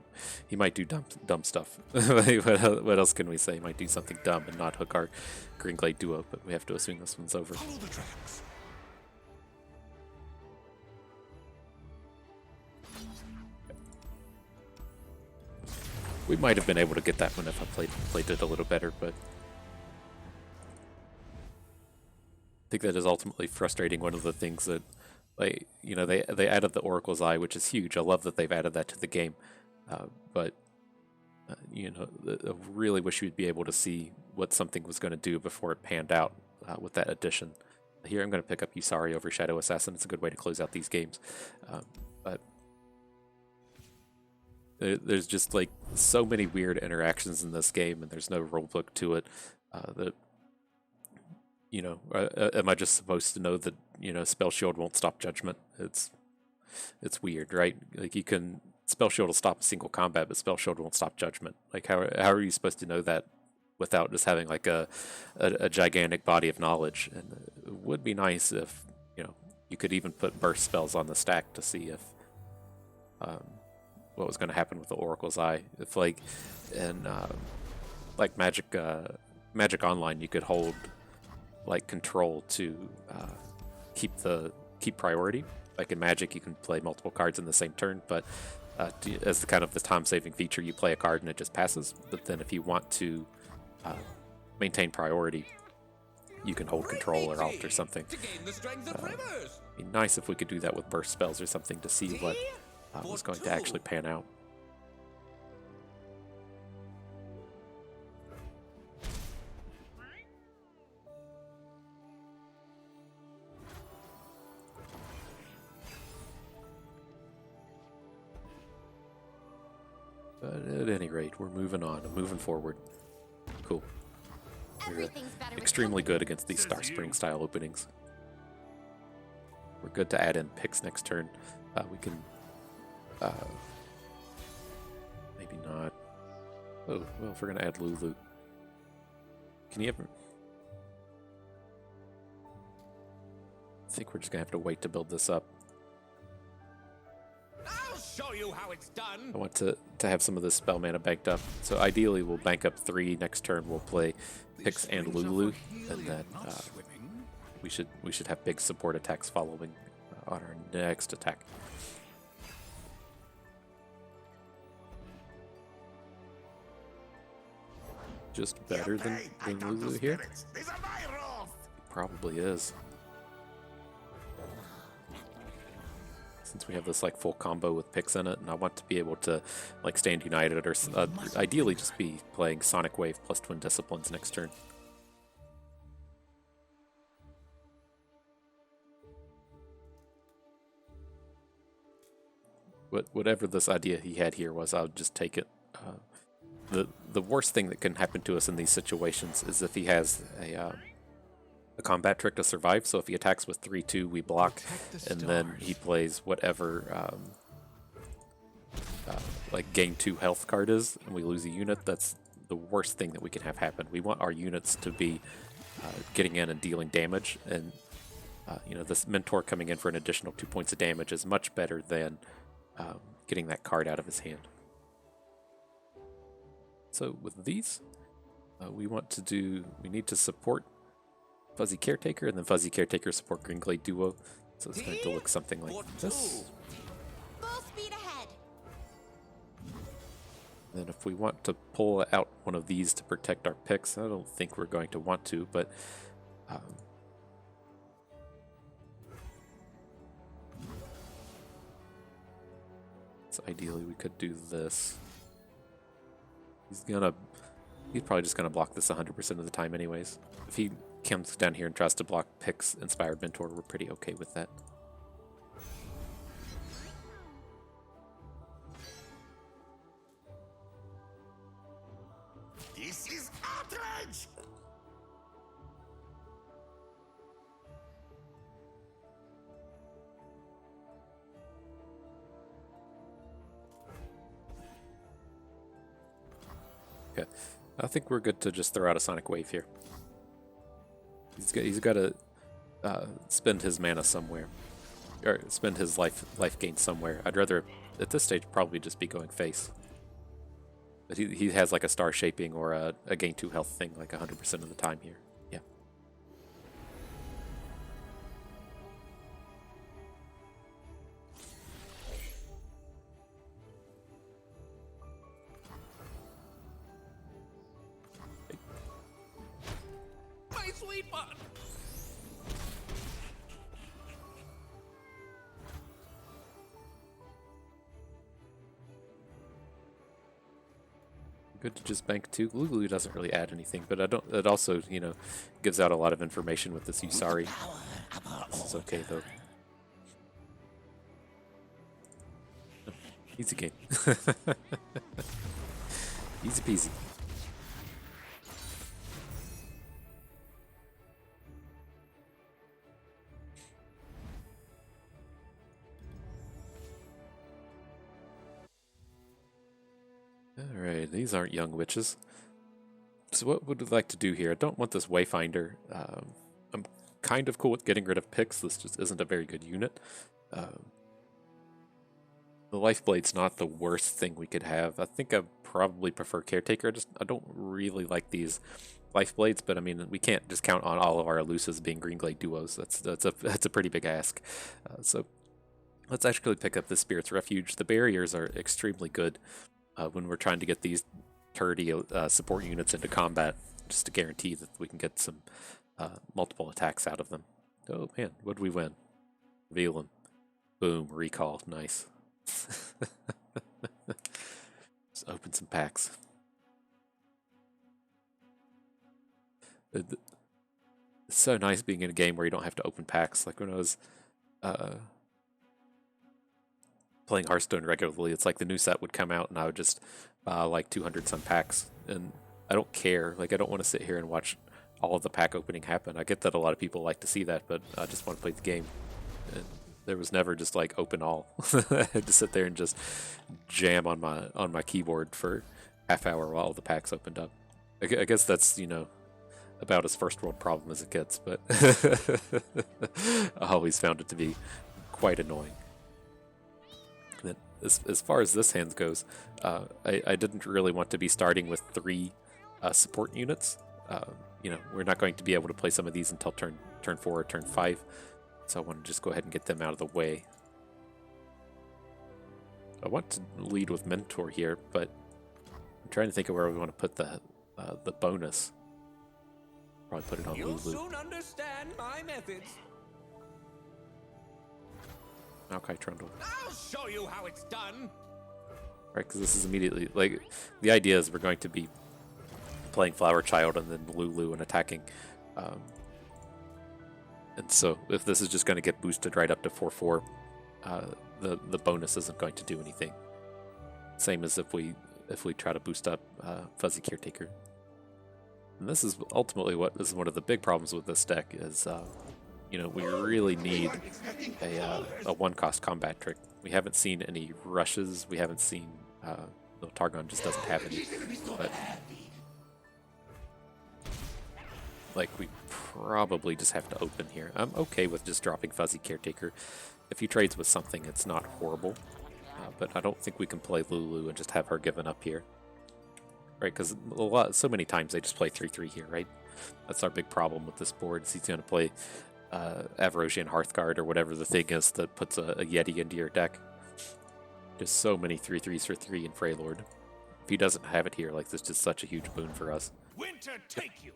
do dumb stuff. What else can we say? He might do something dumb and not hook our Green Glade duo, but we have to assume this one's over. Follow the tracks. We might have been able to get that one if I played it a little better, but I think that is ultimately frustrating. One of the things that, like, you know, they added the Oracle's Eye, which is huge. I love that they've added that to the game, but you know, I really wish we'd be able to see what something was going to do before it panned out with that addition. Here, I'm going to pick up Yusari over Shadow Assassin. It's a good way to close out these games, but there's just like so many weird interactions in this game, and there's no rulebook to it. That, you know, am I just supposed to know that, you know, Spell Shield won't stop Judgment? It's weird, right? Like, you can, Spell Shield will stop a single combat, but Spell Shield won't stop Judgment. Like, how are you supposed to know that without just having like a gigantic body of knowledge? And it would be nice if, you know, you could even put burst spells on the stack to see if what was going to happen with the Oracle's Eye. If, like, in like Magic Online, you could hold like control to keep priority. Like in Magic, you can play multiple cards in the same turn, but as the kind of the time-saving feature, you play a card and it just passes. But then if you want to maintain priority, you can hold control or alt or something. It'd be nice if we could do that with burst spells or something to see what was going to actually pan out. But at any rate, we're moving on and moving forward. Cool. We're extremely good against these Star Spring style openings. We're good to add in picks next turn. We can maybe not. Oh, well, if we're gonna add Lulu, can you ever? I think we're just gonna have to wait to build this up. I'll show you how it's done. I want to have some of this spell mana banked up. So ideally, we'll bank up 3. Next turn, we'll play Pix and Lulu, and then we should have big support attacks following on our next attack. Just better than Lulu here? Probably is. Since we have this like full combo with Pix in it, and I want to be able to like stand united, or ideally just be playing Sonic Wave plus Twin Disciplines next turn. Whatever this idea he had here was, I would just take it. The worst thing that can happen to us in these situations is if he has a combat trick to survive. So if he attacks with 3/2, we block, and then he plays whatever like gain 2 health card is, and we lose a unit. That's the worst thing that we can have happen. We want our units to be getting in and dealing damage, and you know, this mentor coming in for an additional 2 points of damage is much better than getting that card out of his hand. So with these, we need to support Fuzzy Caretaker, and then Fuzzy Caretaker support Green Glade Duo. So it's going to look something like this. Full speed ahead. Then if we want to pull out one of these to protect our picks, I don't think we're going to want to, but so ideally we could do this. He's probably just gonna block this 100% of the time anyways. If he comes down here and tries to block picks Inspired Mentor, we're pretty okay with that. This is outrage! Okay, I think we're good to just throw out a Sonic Wave here. He's got to spend his mana somewhere, or spend his life gain somewhere. I'd rather at this stage probably just be going face. But he has like a star shaping or a gain 2 health thing like 100% of the time here. Yeah. My sweet one! Good to just bank 2. Lulu doesn't really add anything, but it also, you know, gives out a lot of information with this Usari. This is okay though. Easy game. Easy peasy. Alright, these aren't young witches. So what would we like to do here? I don't want this Wayfinder. I'm kind of cool with getting rid of picks. This just isn't a very good unit. The Lifeblade's not the worst thing we could have. I think I probably prefer Caretaker. I don't really like these Lifeblades, but I mean, we can't just count on all of our Elusives being Greenglade duos. That's a pretty big ask. So let's actually pick up the Spirit's Refuge. The barriers are extremely good when we're trying to get these turdy support units into combat, just to guarantee that we can get some multiple attacks out of them. Oh man, what did we win? Reveal him. Boom, recall, nice. Just open some packs. It's so nice being in a game where you don't have to open packs. Like when I was playing Hearthstone regularly, it's like the new set would come out and I would just buy like 200 some packs, and I don't care. Like I don't want to sit here and watch all of the pack opening happen. I get that a lot of people like to see that, but I just want to play the game. And there was never just like open all. I had to sit there and just jam on my keyboard for half hour while all the packs opened up. I guess that's, you know, about as first world problem as it gets, but I always found it to be quite annoying. Then as far as this hand goes, I didn't really want to be starting with 3 support units. You know, we're not going to be able to play some of these until turn 4 or turn 5. So I want to just go ahead and get them out of the way. I want to lead with Mentor here, but I'm trying to think of where we want to put the bonus. Probably put it on You'll Lulu. soon understand my methods. Maokai Trundle. I'll show you how it's done. Right, because this is immediately, like, the idea is we're going to be playing Flower Child and then Lulu and attacking. And so if this is just going to get boosted right up to 4/4, the bonus isn't going to do anything. Same as if we try to boost up Fuzzy Caretaker. And this is ultimately this is one of the big problems with this deck is, you know, we really need a 1-cost combat trick. We haven't seen any rushes. We haven't seen, no, Targon just doesn't have any. But like, we probably just have to open here. I'm okay with just dropping Fuzzy Caretaker. If he trades with something, it's not horrible. But I don't think we can play Lulu and just have her given up here. Right, because so many times they just play 3/3 here, right? That's our big problem with this board, is he's going to play Avarosian Hearthguard or whatever the thing is that puts a Yeti into your deck. Just so many 3/3s for 3 in Freylord. If he doesn't have it here, like, this is just such a huge boon for us. Winter take you.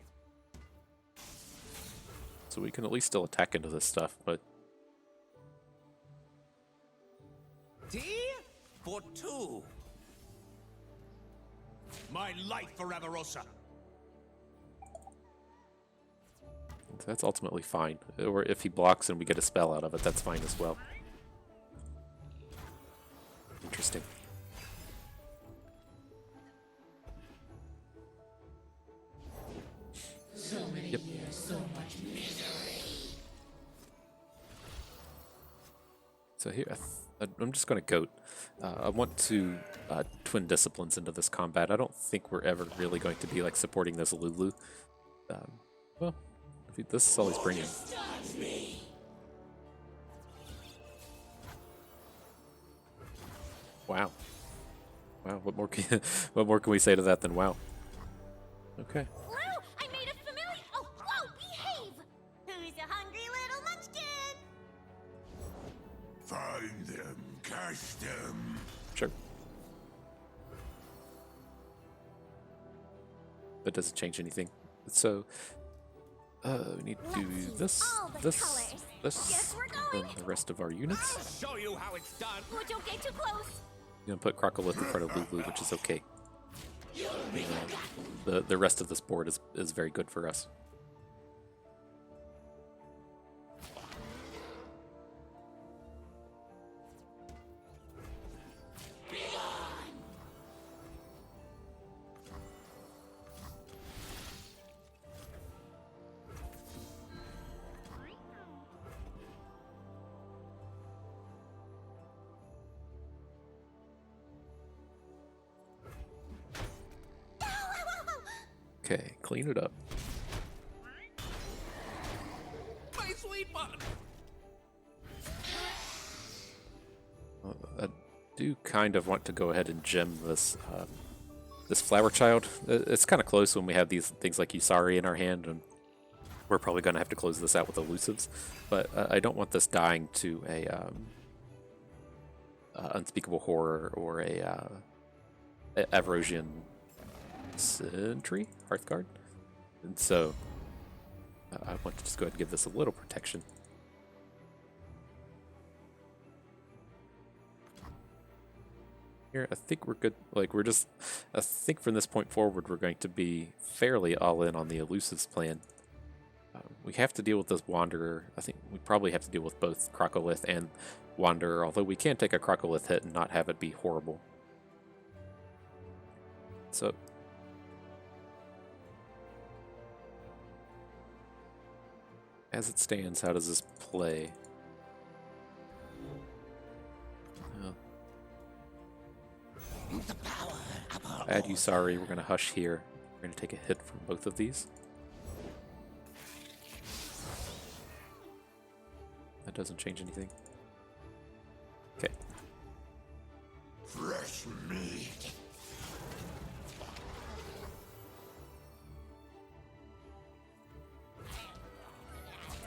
So we can at least still attack into this stuff, but Tea for two. My life for Avarosa. that's ultimately fine. Or if he blocks and we get a spell out of it, that's fine as well. Interesting. Yep. So here, I'm just going to goat. I want to twin disciplines into this combat. I don't think we're ever really going to be like supporting this Lulu. Well, this is all he's bringing. Wow. Wow. What more can we say to that than wow? Okay. Wow, I made a familiar. Oh, whoa, behave! Who's a hungry little munchkin? Find them, catch them. Sure. That doesn't change anything. So, we need to do this, this, Guess we're and the rest of our units. Show you how it's done. Oh, don't get too close. I'm gonna put Croccolith in front of Lulu, which is okay. The rest of this board is very good for us. Okay, clean it up. My sweet bun. I do kind of want to go ahead and gem this this flower child. It's kind of close when we have these things like Usari in our hand, and we're probably going to have to close this out with Elusives. But I don't want this dying to a unspeakable horror or a Avarosian Sentry, Hearthguard, and so I want to just go ahead and give this a little protection. Here, I think we're good. Like, I think from this point forward, we're going to be fairly all in on the Elusives plan. We have to deal with this Wanderer. I think we probably have to deal with both Croccolith and Wanderer, although we can take a Croccolith hit and not have it be horrible. So, as it stands, how does this play? Add Usari, we're going to hush here. We're going to take a hit from both of these. That doesn't change anything. Okay. Fresh meat.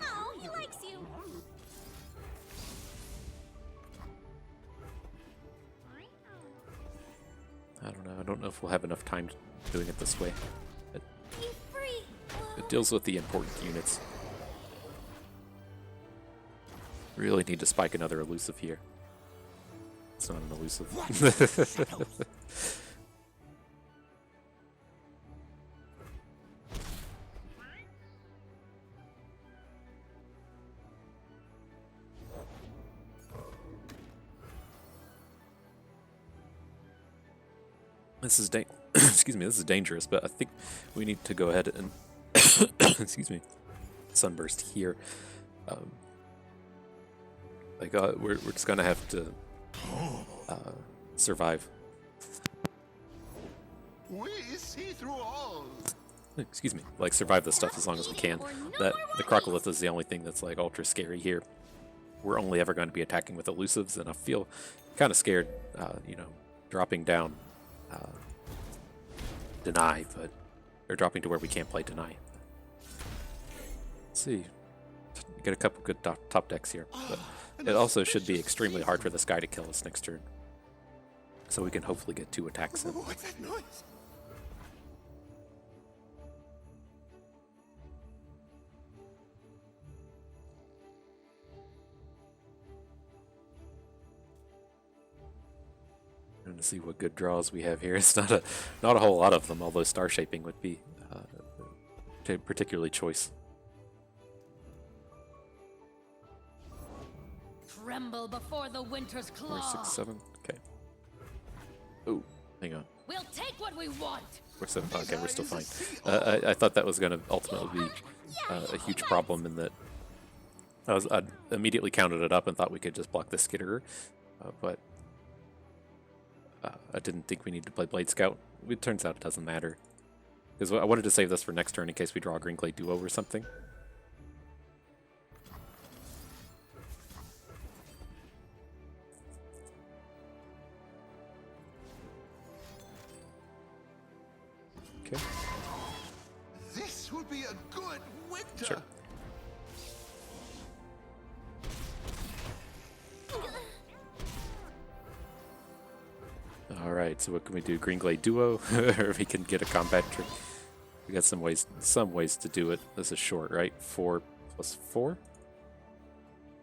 Oh, he likes you. I don't know. I don't know if we'll have enough time doing it this way. Be free. It deals with the important units. Really need to spike another elusive here. It's not an elusive. This is excuse me. This is dangerous, but I think we need to go ahead and excuse me, sunburst here. We're just gonna have to survive. We see through all. Excuse me, like survive this stuff as long as we can. The Croccolith is the only thing that's like ultra scary here. We're only ever going to be attacking with elusives, and I feel kind of scared, dropping down deny, but they're dropping to where we can't play deny. Let's see, get a couple good top decks here, but it also should be extremely hard for this guy to kill us next turn. so we can hopefully get 2 attacks in. What's that noise? And to see what good draws we have here. It's not a whole lot of them, although star shaping would be particularly choice. Tremble before the winter's 4, claw. 6, 7. Okay. Oh, hang on. We'll take what we want. 4, 7. Okay, we're still fine. I thought that was going to ultimately be a huge problem in that I immediately counted it up and thought we could just block the Skitterer, but I didn't think we needed to play Blade Scout. It turns out it doesn't matter. Because I wanted to save this for next turn in case we draw a Green Glade Duo or something. Okay. This will be a good winter. Sure. Alright, so what can we do? Green Glade Duo, or we can get a combat trick. We got some ways to do it. This is short, right? 4 plus 4?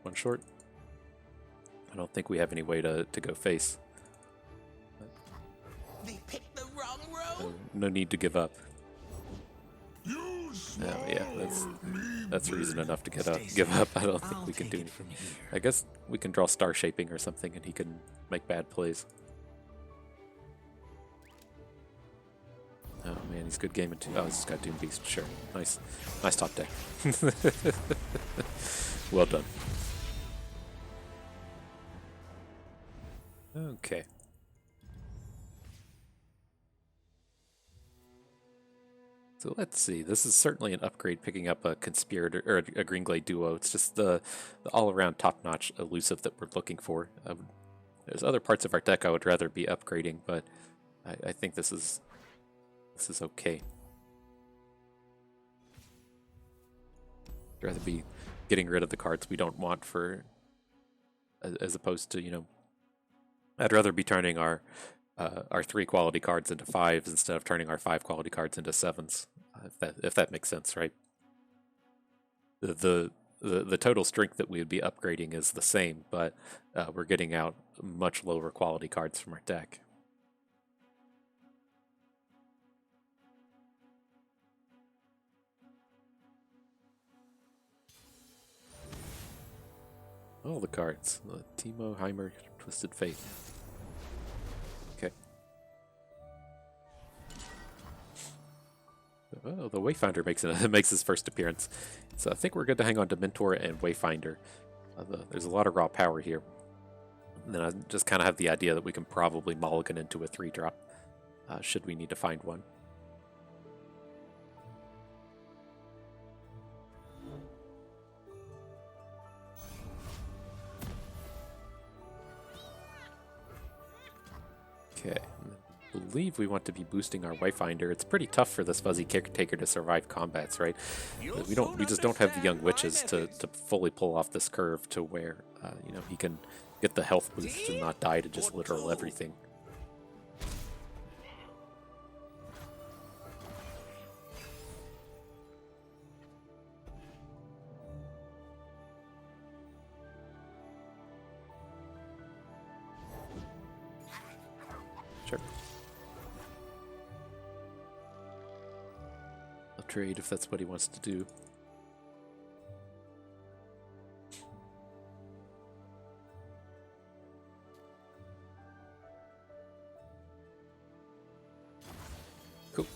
1 short? I don't think we have any way to go face. They picked the wrong road. No need to give up. Oh yeah, that's reason enough to give up. I don't think we can do anything. I guess we can draw star shaping or something and he can make bad plays. Oh man, he's good game into. Oh, he's just got Doom Beast. Sure, nice top deck. Well done. Okay. So let's see. This is certainly an upgrade. Picking up a Conspirator or a Green Glade Duo. It's just the all-around top-notch elusive that we're looking for. There's other parts of our deck I would rather be upgrading, but I think this is okay. I'd rather be getting rid of the cards we don't want for, as opposed to, you know, I'd rather be turning our 3 quality cards into 5s instead of turning our 5 quality cards into 7s. If that makes sense, right? The total strength that we would be upgrading is the same, but we're getting out much lower quality cards from our deck. All the cards. Timo, Heimer, Twisted Fate. Okay. Oh, the Wayfinder makes his first appearance. So I think we're good to hang on to Mentor and Wayfinder. There's a lot of raw power here. And then I just kind of have the idea that we can probably mulligan into a 3-drop, should we need to find one. Okay, I believe we want to be boosting our Wayfinder. It's pretty tough for this Fuzzy Caretaker to survive combats, right? We just don't have the Young Witches to fully pull off this curve to where you know, he can get the health boost and not die to just literal everything. Sure. I'll trade if that's what he wants to do. Cool.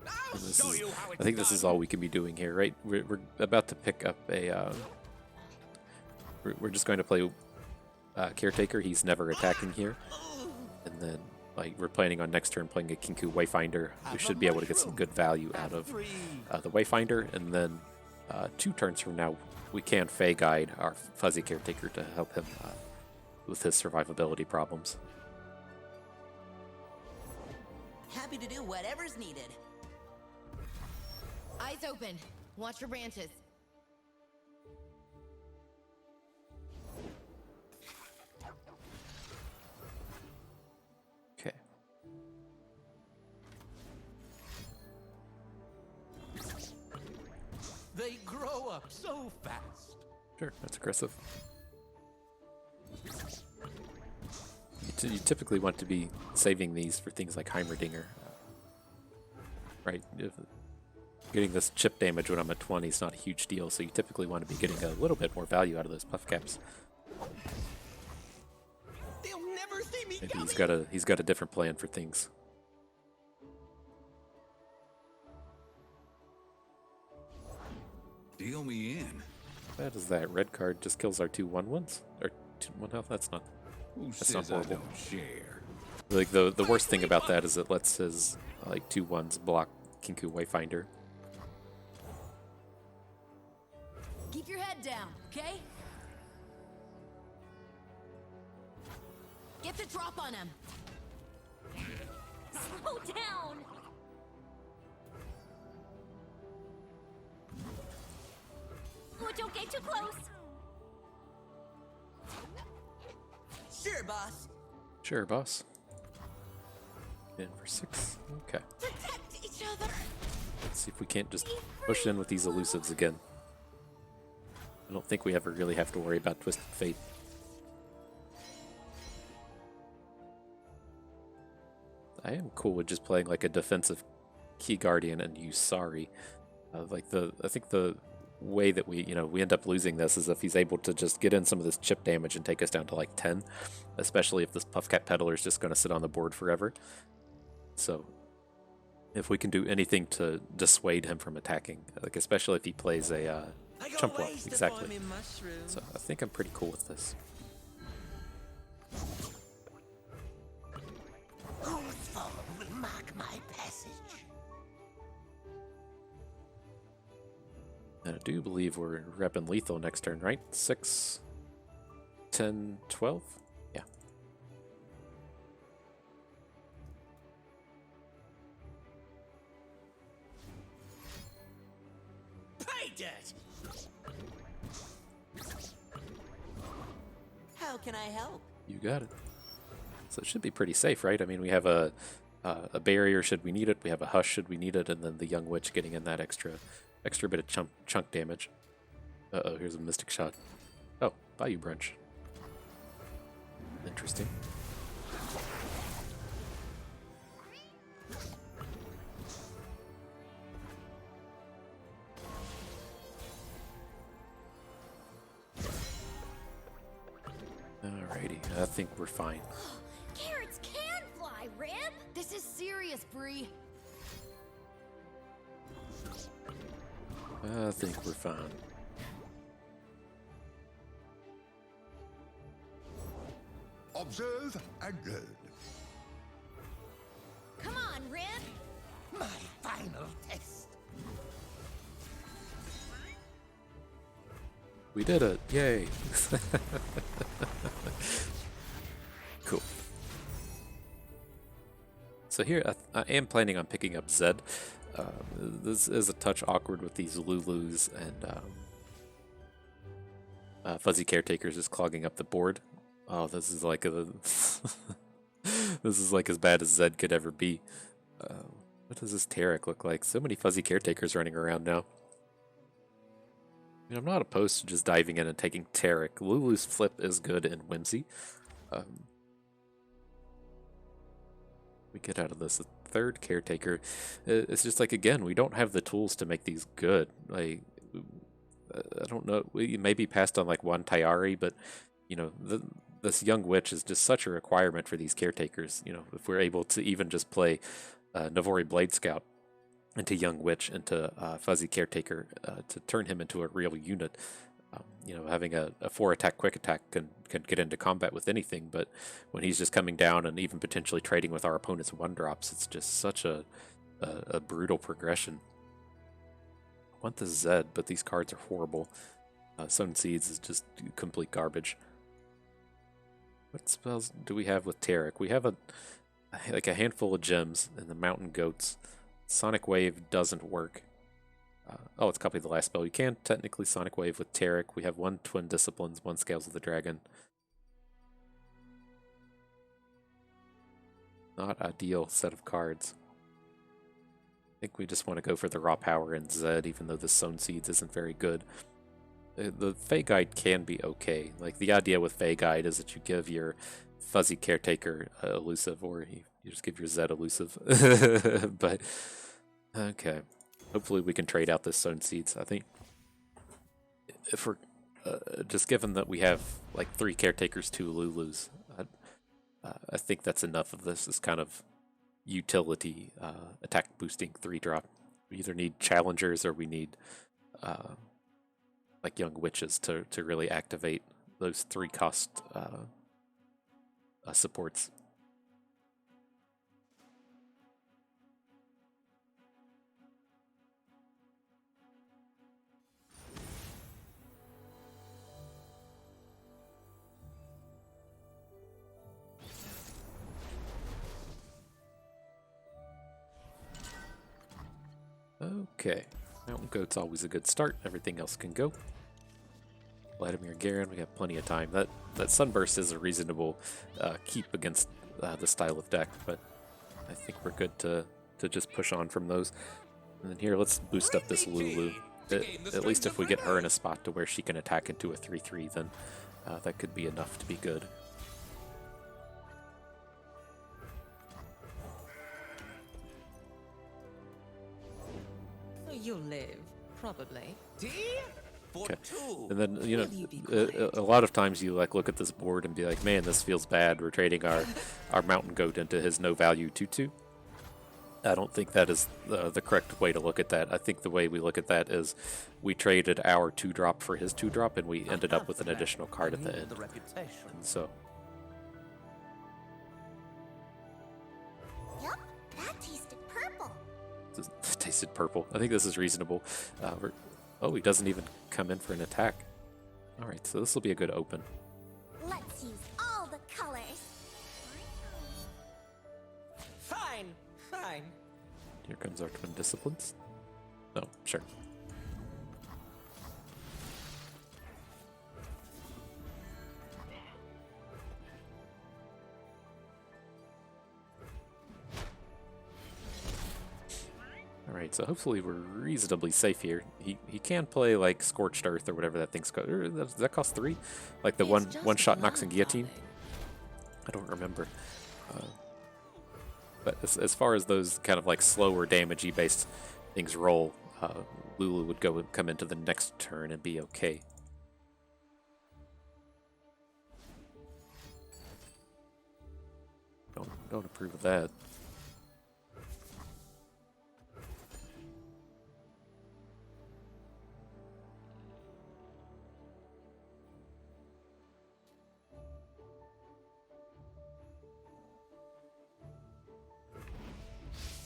I think this is all we can be doing here, right? We're about to pick up a... we're just going to play... Caretaker. He's never attacking here, and then like we're planning on next turn playing a Kinku Wayfinder. We should be able to get some good value out of the Wayfinder, and then 2 turns from now we can Fey Guide our Fuzzy Caretaker to help him with his survivability problems. Happy to do whatever's needed. Eyes open. Watch your branches. grow up so fast. Sure, that's aggressive. You typically want to be saving these for things like Heimerdinger. Right? Getting this chip damage when I'm at 20 is not a huge deal, so you typically want to be getting a little bit more value out of those puff caps. They'll never see me Maybe coming. he's got a different plan for things. Deal me in. What is that? Red card just kills our 2/1/1s? Or 2/1 health? That's not Says I horrible. don't share. Like the worst thing about that is it lets his like 2/1s block Kinku Wayfinder. Keep your head down, okay? Get the drop on him. Slow down. Oh, don't get too close. Sure, boss. Sure, boss. In for 6. Okay. Protect each other. Let's see if we can't just push in with these elusives again. I don't think we ever really have to worry about Twisted Fate. I am cool with just playing like a defensive Key Guardian and use Sorry. I think the way that we end up losing this is if he's able to just get in some of this chip damage and take us down to like 10, especially if this Puffcat Peddler is just going to sit on the board forever. So if we can do anything to dissuade him from attacking, like especially if he plays a chump walk, exactly. So I think I'm pretty cool with this. Whose fall will mark my passage? And I do believe we're repping lethal next turn, right? 6, 10, 12? Yeah. Pay dirt! How can I help? You got it. So it should be pretty safe, right? I mean, we have a barrier should we need it, we have a hush should we need it, and then the young witch getting in that extra bit of chunk damage. Uh-oh, here's a mystic shot. Oh, Bayou Brunch. Interesting. Alrighty, I think we're fine. Carrots can fly, Rib. This is serious, Bree. I think we're fine. Observe and learn. Come on, Rib. My final test. We did it! Yay! Cool. So here, I am planning on picking up Zed. This is a touch awkward with these Lulus and Fuzzy Caretakers just clogging up the board. Oh, this is like this is like as bad as Zed could ever be. What does this Tarek look like? So many Fuzzy Caretakers running around now. I mean, I'm not opposed to just diving in and taking Tarek. Lulu's flip is good in Whimsy. We get out of this a third Caretaker. It's just like, again, we don't have the tools to make these good. Like, I don't know. We maybe passed on like one Tayari, but you know, this young witch is just such a requirement for these Caretakers. You know, if we're able to even just play Navori Blade Scout into young witch into Fuzzy Caretaker to turn him into a real unit. You know, having a 4-attack quick attack can get into combat with anything, but when he's just coming down and even potentially trading with our opponent's 1-drops, it's just such a brutal progression. I want the Zed, but these cards are horrible. Sun Seeds is just complete garbage. What spells do we have with Tarek? We have a handful of gems and the Mountain Goats. Sonic Wave doesn't work. Oh, it's copy the last spell. You can technically Sonic Wave with Tarek. We have 1 Twin Disciplines, 1 Scales of the Dragon. Not ideal set of cards. I think we just want to go for the raw power and Zed, even though the Sown Seeds isn't very good. The Fey Guide can be okay. Like, the idea with Fey Guide is that you give your Fuzzy Caretaker Elusive, or you just give your Zed Elusive. But, okay. Hopefully we can trade out this Sown Seeds. I think if we're, just given that we have, like, 3 Caretakers, 2 Lulus, I think that's enough of this. Is kind of utility, attack boosting 3-drop. We either need challengers or we need like young witches to really activate those 3-cost supports. Okay, Mountain Goat's always a good start. Everything else can go. Vladimir Garen, we have plenty of time. That Sunburst is a reasonable keep against the style of deck, but I think we're good to just push on from those. And then here, let's boost up this Lulu. At least if we get her in a spot to where she can attack into a 3/3, then that could be enough to be good. You'll live, probably. Okay. And then, you know, a lot of times you like look at this board and be like, man, this feels bad. We're trading our Mountain Goat into his no value 2/2. I don't think that is the correct way to look at that. I think the way we look at that is we traded our 2-drop for his 2-drop, and we ended up with an additional card at the end. And so. Yup, that tasted purple. Tasted purple. I think this is reasonable. Oh, he doesn't even come in for an attack. Alright, so this will be a good open. Let's use all the colors. Fine, fine. Here comes our twin disciplines. Oh, sure. Alright, so hopefully we're reasonably safe here. He can play like Scorched Earth or whatever that thing's called. Does that cost 3? Like the one shot knocks and guillotine? I don't remember. But as far as those kind of like slower damagey based things roll, Lulu would come into the next turn and be okay. Don't approve of that.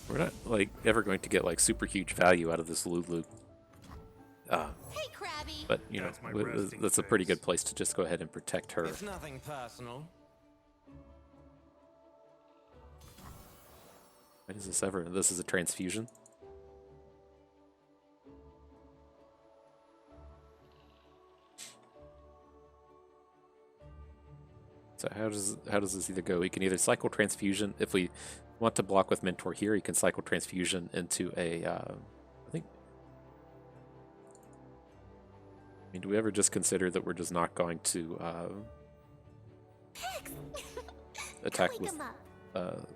We're not like ever going to get like super huge value out of this Lulu. Hey, Krabby. But you know, that's a pretty good place to just go ahead and protect her. It's nothing personal. Why does this ever? This is a transfusion. So how does this either go? We can either cycle transfusion if we want to block with Mentor here. You can cycle transfusion into a. I think. I mean, do we ever just consider that we're just not going to attack with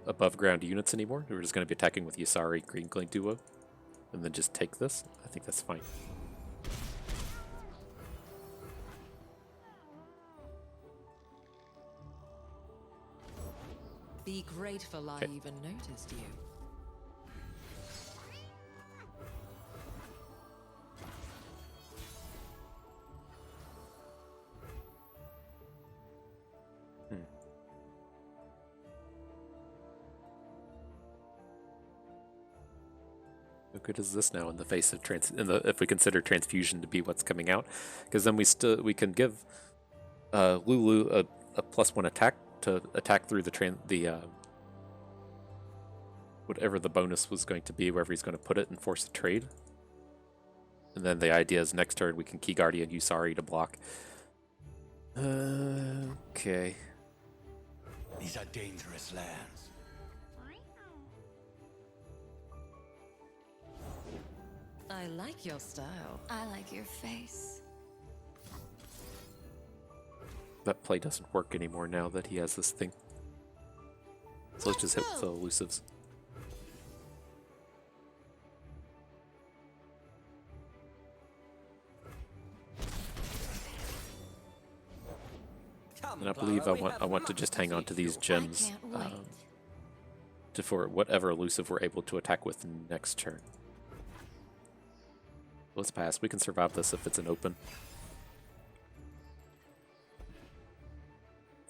above ground units anymore? We're just going to be attacking with Yusari Green Glade Duo, and then just take this. I think that's fine. Be grateful I even noticed you. How good is this now in the face of if we consider transfusion to be what's coming out? Because then we can give Lulu a +1 attack to attack through the whatever the bonus was going to be, wherever he's going to put it, and force a trade. And then the idea is next turn we can Key Guardian Yusari to block. Okay. These are dangerous lands. I like your style. I like your face. That play doesn't work anymore now that he has this thing. So let's just hit with the elusives. And I believe I want to just hang on to these gems for whatever elusive we're able to attack with next turn. Let's pass. We can survive this if it's an open.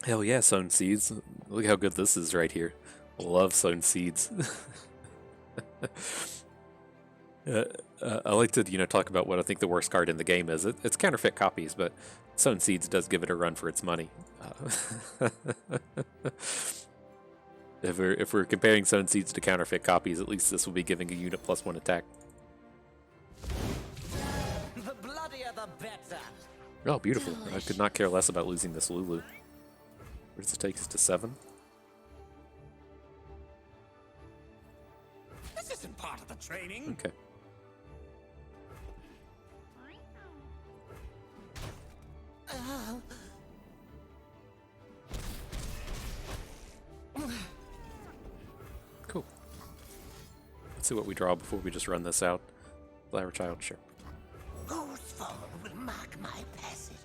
Hell yeah, sown seeds. Look how good this is right here. Love sown seeds. I like to, talk about what I think the worst card in the game is. It's counterfeit copies, but sown seeds does give it a run for its money. If we're comparing sown seeds to counterfeit copies, at least this will be giving a unit +1 attack. The bloodier the better. Oh, beautiful. I could not care less about losing this Lulu. Where does it take us to 7? This isn't part of the training. Okay. Cool. Let's see what we draw before we just run this out. Flower Child, sure. Whose fall will mark my passage?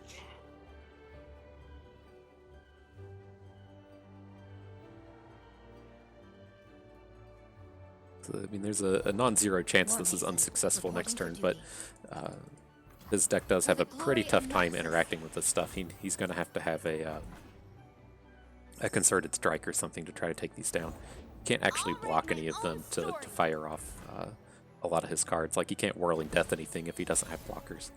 So, I mean, there's a non-zero chance this is unsuccessful next turn, but his deck does have a pretty tough time interacting with this stuff. He's going to have a concerted strike or something to try to take these down. Can't actually block any of them to fire off a lot of his cards. Like, he can't Whirling Death anything if he doesn't have blockers.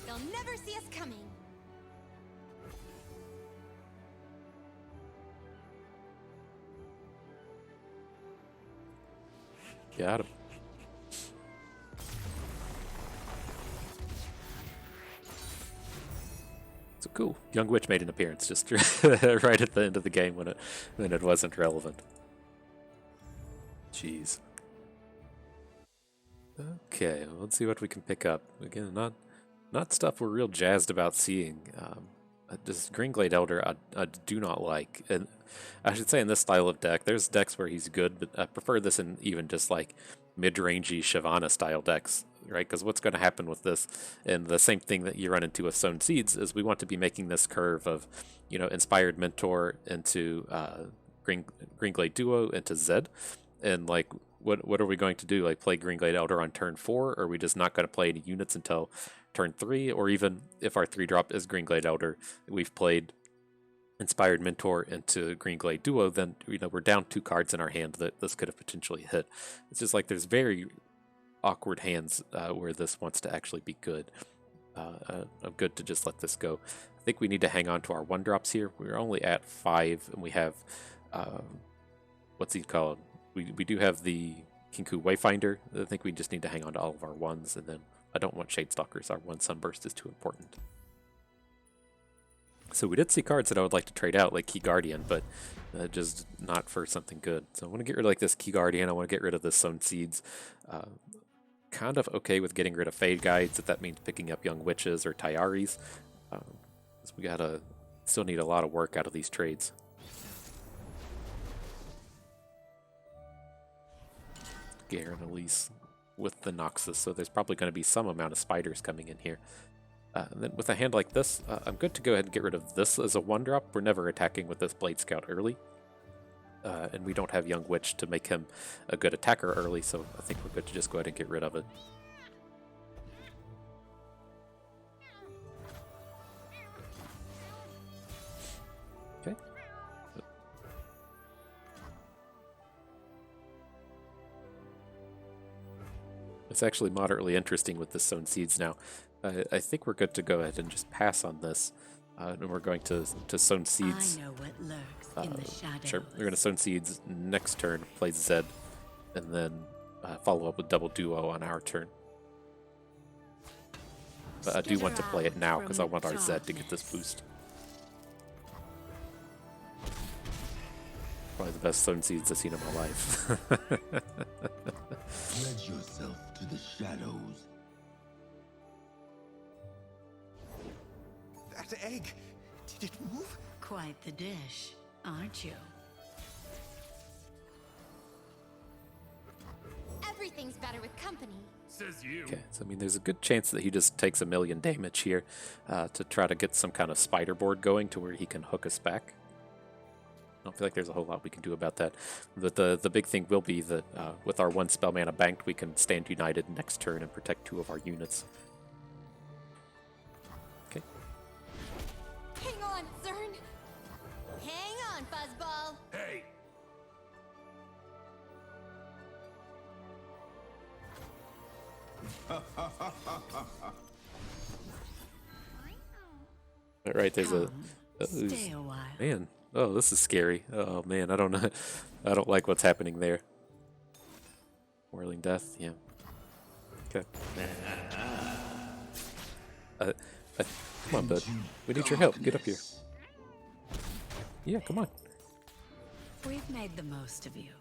They'll never see us coming. Got him. So cool. Young Witch made an appearance just right at the end of the game when it wasn't relevant. Jeez. Okay, well, let's see what we can pick up. Again, not stuff we're real jazzed about seeing. This Greenglade Elder I do not like. And I should say in this style of deck, there's decks where he's good, but I prefer this in even just like mid-rangey Shyvana style decks, right? Because what's going to happen with this, and the same thing that you run into with Sown Seeds, is we want to be making this curve of, Inspired Mentor into Greenglade Duo into Zed. And like, what are we going to do? Like, play Greenglade Elder on turn 4? Or are we just not going to play any units until turn 3? Or even if our 3-drop is Greenglade Elder, we've played Inspired Mentor into Greenglade Duo, then we're down 2 cards in our hand that this could have potentially hit. It's just like there's very awkward hands where this wants to actually be good. I'm good to just let this go. I think we need to hang on to our 1-drops here. We're only at 5, and we have what's he called? We do have the Kinku Wayfinder. I think we just need to hang on to all of our 1s, and then I don't want Shadestalkers. Our 1 Sunburst is too important. So we did see cards that I would like to trade out, like Key Guardian, but just not for something good. So I want to get rid of like this Key Guardian. I want to get rid of this Sown Seeds. Kind of okay with getting rid of Fade Guides if that means picking up Young Witches or Tyaris. So we still need a lot of work out of these trades. Garen Elise with the Noxus, so there's probably going to be some amount of spiders coming in here. And then with a hand like this, I'm good to go ahead and get rid of this as a 1-drop. We're never attacking with this Blade Scout early. And we don't have Young Witch to make him a good attacker early, so I think we're good to just go ahead and get rid of it. Okay. It's actually moderately interesting with the Sown Seeds now. I think we're good to go ahead and just pass on this. And we're going to Sown Seeds. I know what lurks in the shadows. Sure, we're going to Sown Seeds next turn, play Zed, and then follow up with double Duo on our turn. But I do want to play it now because I want our Zed to get this boost. Probably the best Stone Seeds I've seen in my life. Pledge yourself to the shadows. That egg, did it move? Quite the dish, aren't you? Everything's better with company. Says you. Okay, so I mean, there's a good chance that he just takes 1,000,000 damage here to try to get some kind of spider board going to where he can hook us back. I don't feel like there's a whole lot we can do about that. But the big thing will be that with our 1 spell mana banked, we can stand united next turn and protect 2 of our units. Okay. Hang on, Zern. Hang on, Fuzzball. Hey! All right, there's a Stay a while. man. Oh, this is scary. Oh man, I don't know. I don't like what's happening there. Whirling Death, yeah. Okay. Come on, bud. We need your help. Get up here. Yeah, come on. We've made the most of you.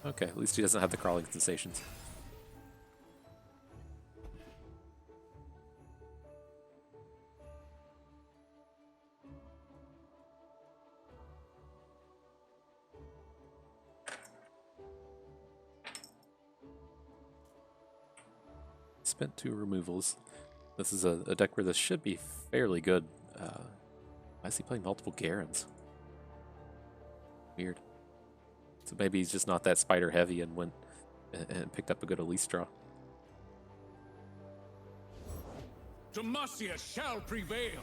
Okay, at least he doesn't have the crawling sensations. Spent 2 removals. This is a deck where this should be fairly good. Why is he playing multiple Garens? Weird. So maybe he's just not that spider heavy and went and picked up a good Elise draw. Demacia shall prevail.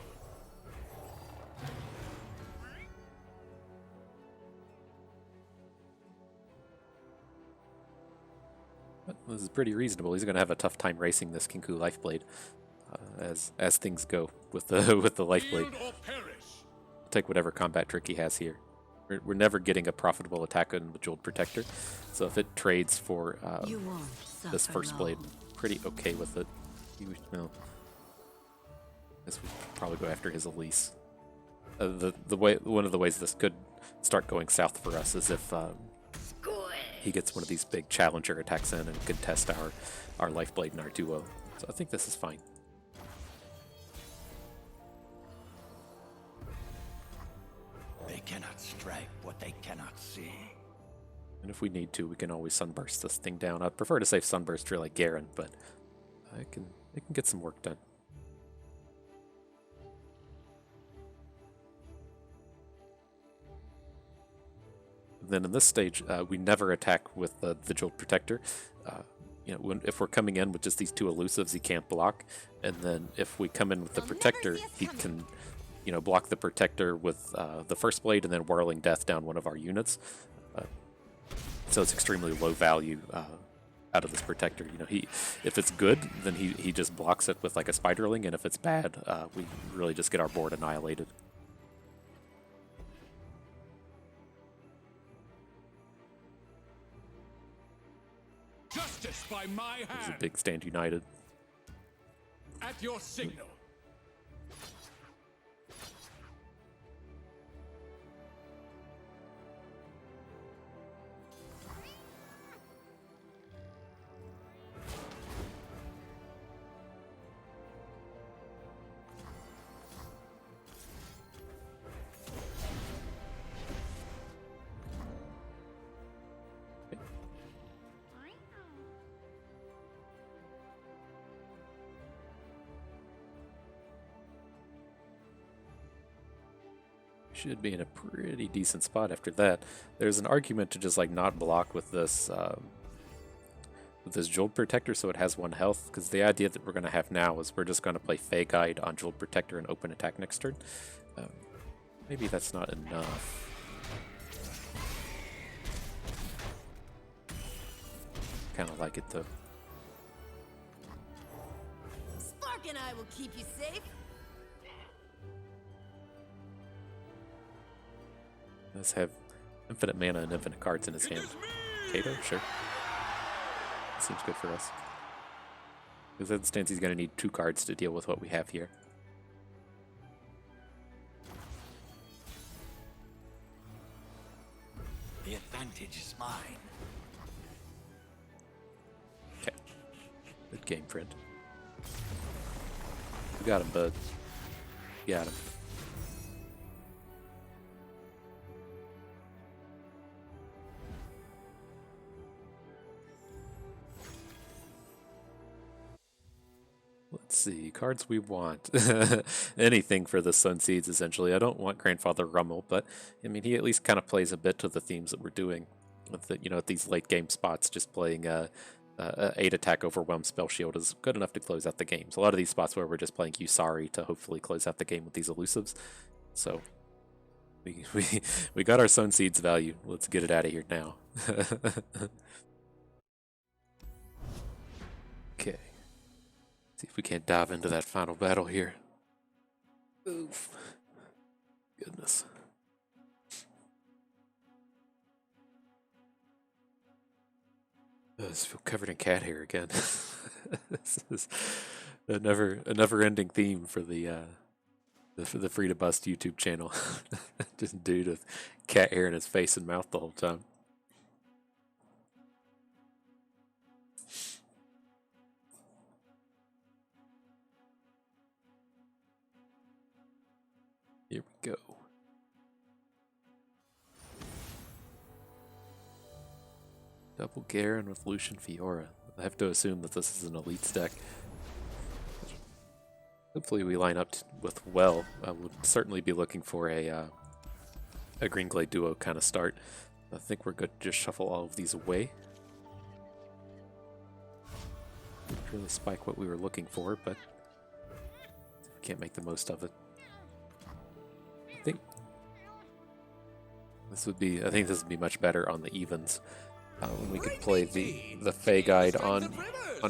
But this is pretty reasonable. He's going to have a tough time racing this Kinku Lifeblade as things go with the with the Lifeblade. Yield or perish. Take whatever combat trick he has here. We're never getting a profitable attack on the Jeweled Protector, so if it trades for You won't suffer this first blade, long. pretty okay with it. No, I guess we probably go after his Elise. One of the ways this could start going south for us is if he gets one of these big challenger attacks in and could test our Lifeblade and our duo. So I think this is fine. They cannot strike what they cannot see. And if we need to, we can always Sunburst this thing down. I'd prefer to save Sunburst for like Garen, but it can get some work done. Then in this stage, we never attack with the Jeweled Protector. You know, if we're coming in with just these 2 Elusives, he can't block. And then if we come in with the Protector, he can, you know, block the Protector with the first blade and then Whirling Death down one of our units. So it's extremely low value out of this Protector. You know, if it's good, then he just blocks it with like a Spiderling, and if it's bad, we really just get our board annihilated. Justice by my It's a hand. big Stand United. At your signal. Should be in a pretty decent spot after that. There's an argument to just like not block with this Jeweled Protector so it has 1 health, because the idea that we're going to have now is we're just going to play Fey Guide on Jeweled Protector and open attack next turn. Maybe that's not enough. Kind of like it though. Spark and I will keep you safe. Let's have infinite mana and infinite cards in his hand. Kato, sure. Seems good for us. Because that instance, he's going to need 2 cards to deal with what we have here. advantage is mine. Okay. Good game, friend. You got him, bud. Got him. Let's see, cards we want. Anything for the Sun Seeds, essentially. I don't want Grandfather Rummel, but I mean, he at least kind of plays a bit to the themes that we're doing. With the, at these late game spots, just playing 8 attack overwhelm spell shield is good enough to close out the games. A lot of these spots where we're just playing Usari to hopefully close out the game with these elusives. So we got our Sun Seeds value. Let's get it out of here now. Okay. See if we can't dive into that final battle here. Oof. Goodness. I just feel covered in cat hair again. This is a never-ending theme for the Free to Bust YouTube channel. Just dude with cat hair in his face and mouth the whole time. Here we go. Double Garen with Lucian Fiora. I have to assume that this is an elite deck. Hopefully we line up with well. I would certainly be looking for a Green Glade duo kind of start. I think we're good to just shuffle all of these away. Didn't really spike what we were looking for, but we can't make the most of it. I think this would be much better on the evens. When we could play the Fey Guide on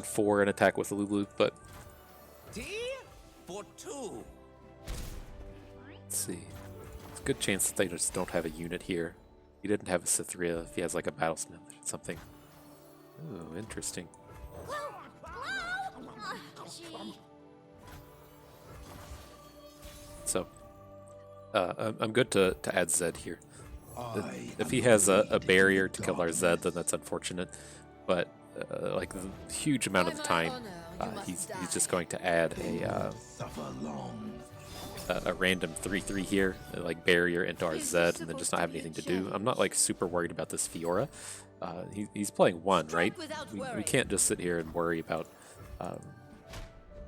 4 and attack with Lulu, but For 2. let's see. It's a good chance that they just don't have a unit here. He didn't have a Cytherea if he has like a Battlesmith or something. Ooh, interesting. So, I'm good to add Zed here. If he has a barrier to kill our Zed, then that's unfortunate. But like the huge amount of the time, he's just going to add a random 3/3 here, like barrier into our Zed, and then just not have anything to do. I'm not like super worried about this Fiora. He's playing 1, right? We can't just sit here and worry about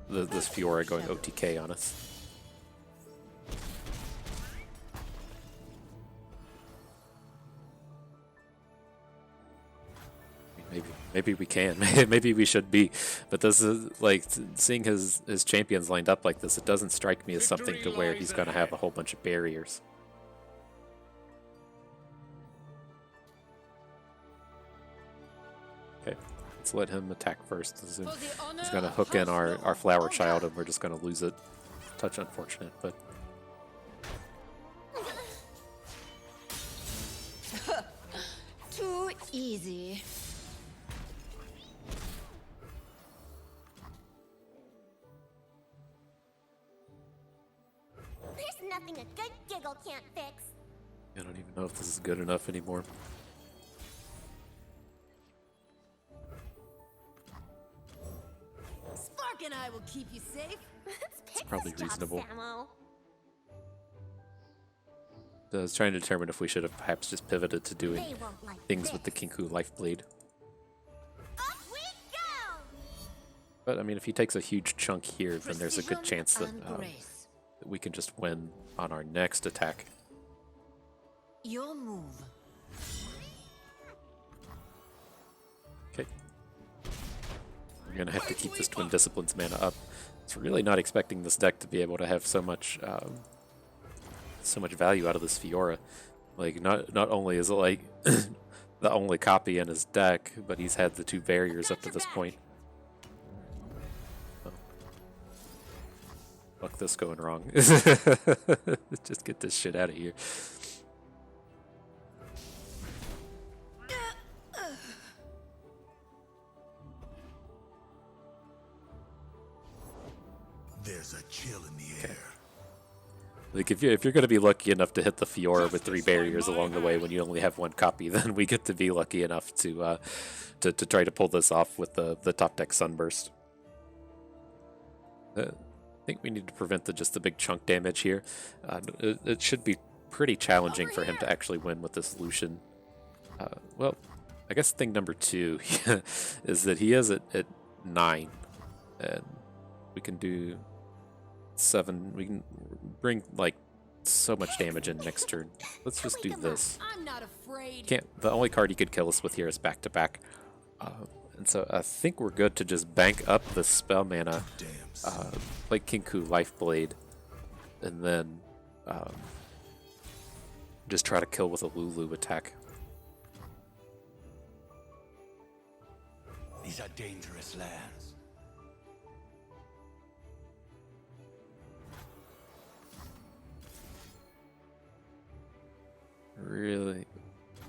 this Fiora going OTK on us. Maybe we can. Maybe we should be. But this is like seeing his champions lined up like this. It doesn't strike me as something to where he's going to have a whole bunch of barriers. Okay, let's let him attack first. He's going to hook in our Flower Child, and we're just going to lose it. Touch unfortunate, but. Too easy. There's nothing a good giggle can't fix. I don't even know if this is good enough anymore. Spark and I will keep you safe. It's probably reasonable. Samo. I was trying to determine if we should have perhaps just pivoted to doing They won't like things this. with the Kinku Lifeblade. Off we go! But I mean, if he takes a huge chunk here, then there's a good Precision chance that and grace. we can just win on our next attack. Your move. Okay. We're going to have to keep this Twin Disciplines mana up. It's really not expecting this deck to be able to have so much value out of this Fiora. Like, not only is it like the only copy in his deck, but he's had the 2 barriers up to this point. Oh. Fuck this going wrong. Just get this shit out of here. There's a chill in the air. Like if you're gonna be lucky enough to hit the Fiora with 3 barriers along the way when you only have 1 copy, then we get to be lucky enough to try to pull this off with the top deck Sunburst. I think we need to prevent just the big chunk damage here. It should be pretty challenging for him to actually win with this Lucian. Well, I guess thing number 2 is that he is at 9, and we can do 7. We can bring like so much damage in next turn. Let's just do this. I'm not afraid. The only card he could kill us with here is back to back, and so I think we're good to just bank up the spell mana, play Kinku Lifeblade, and then just try to kill with a Lulu attack. These are dangerous lands. Really?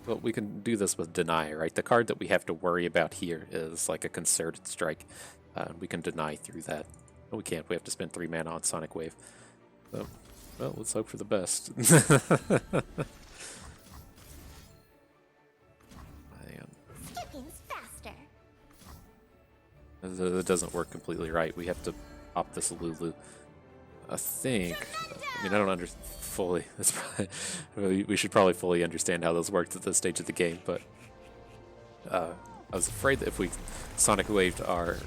Well, we can do this with Deny, right? The card that we have to worry about here is like a Concerted Strike. We can deny through that. No, we can't. We have to spend 3 mana on Sonic Wave. So, well, let's hope for the best. Skipping's faster. It doesn't work completely right. We have to pop this Lulu. I think. I mean, I don't fully. That's probably, we should probably fully understand how those worked at this stage of the game, but I was afraid that if we Sonic Waved our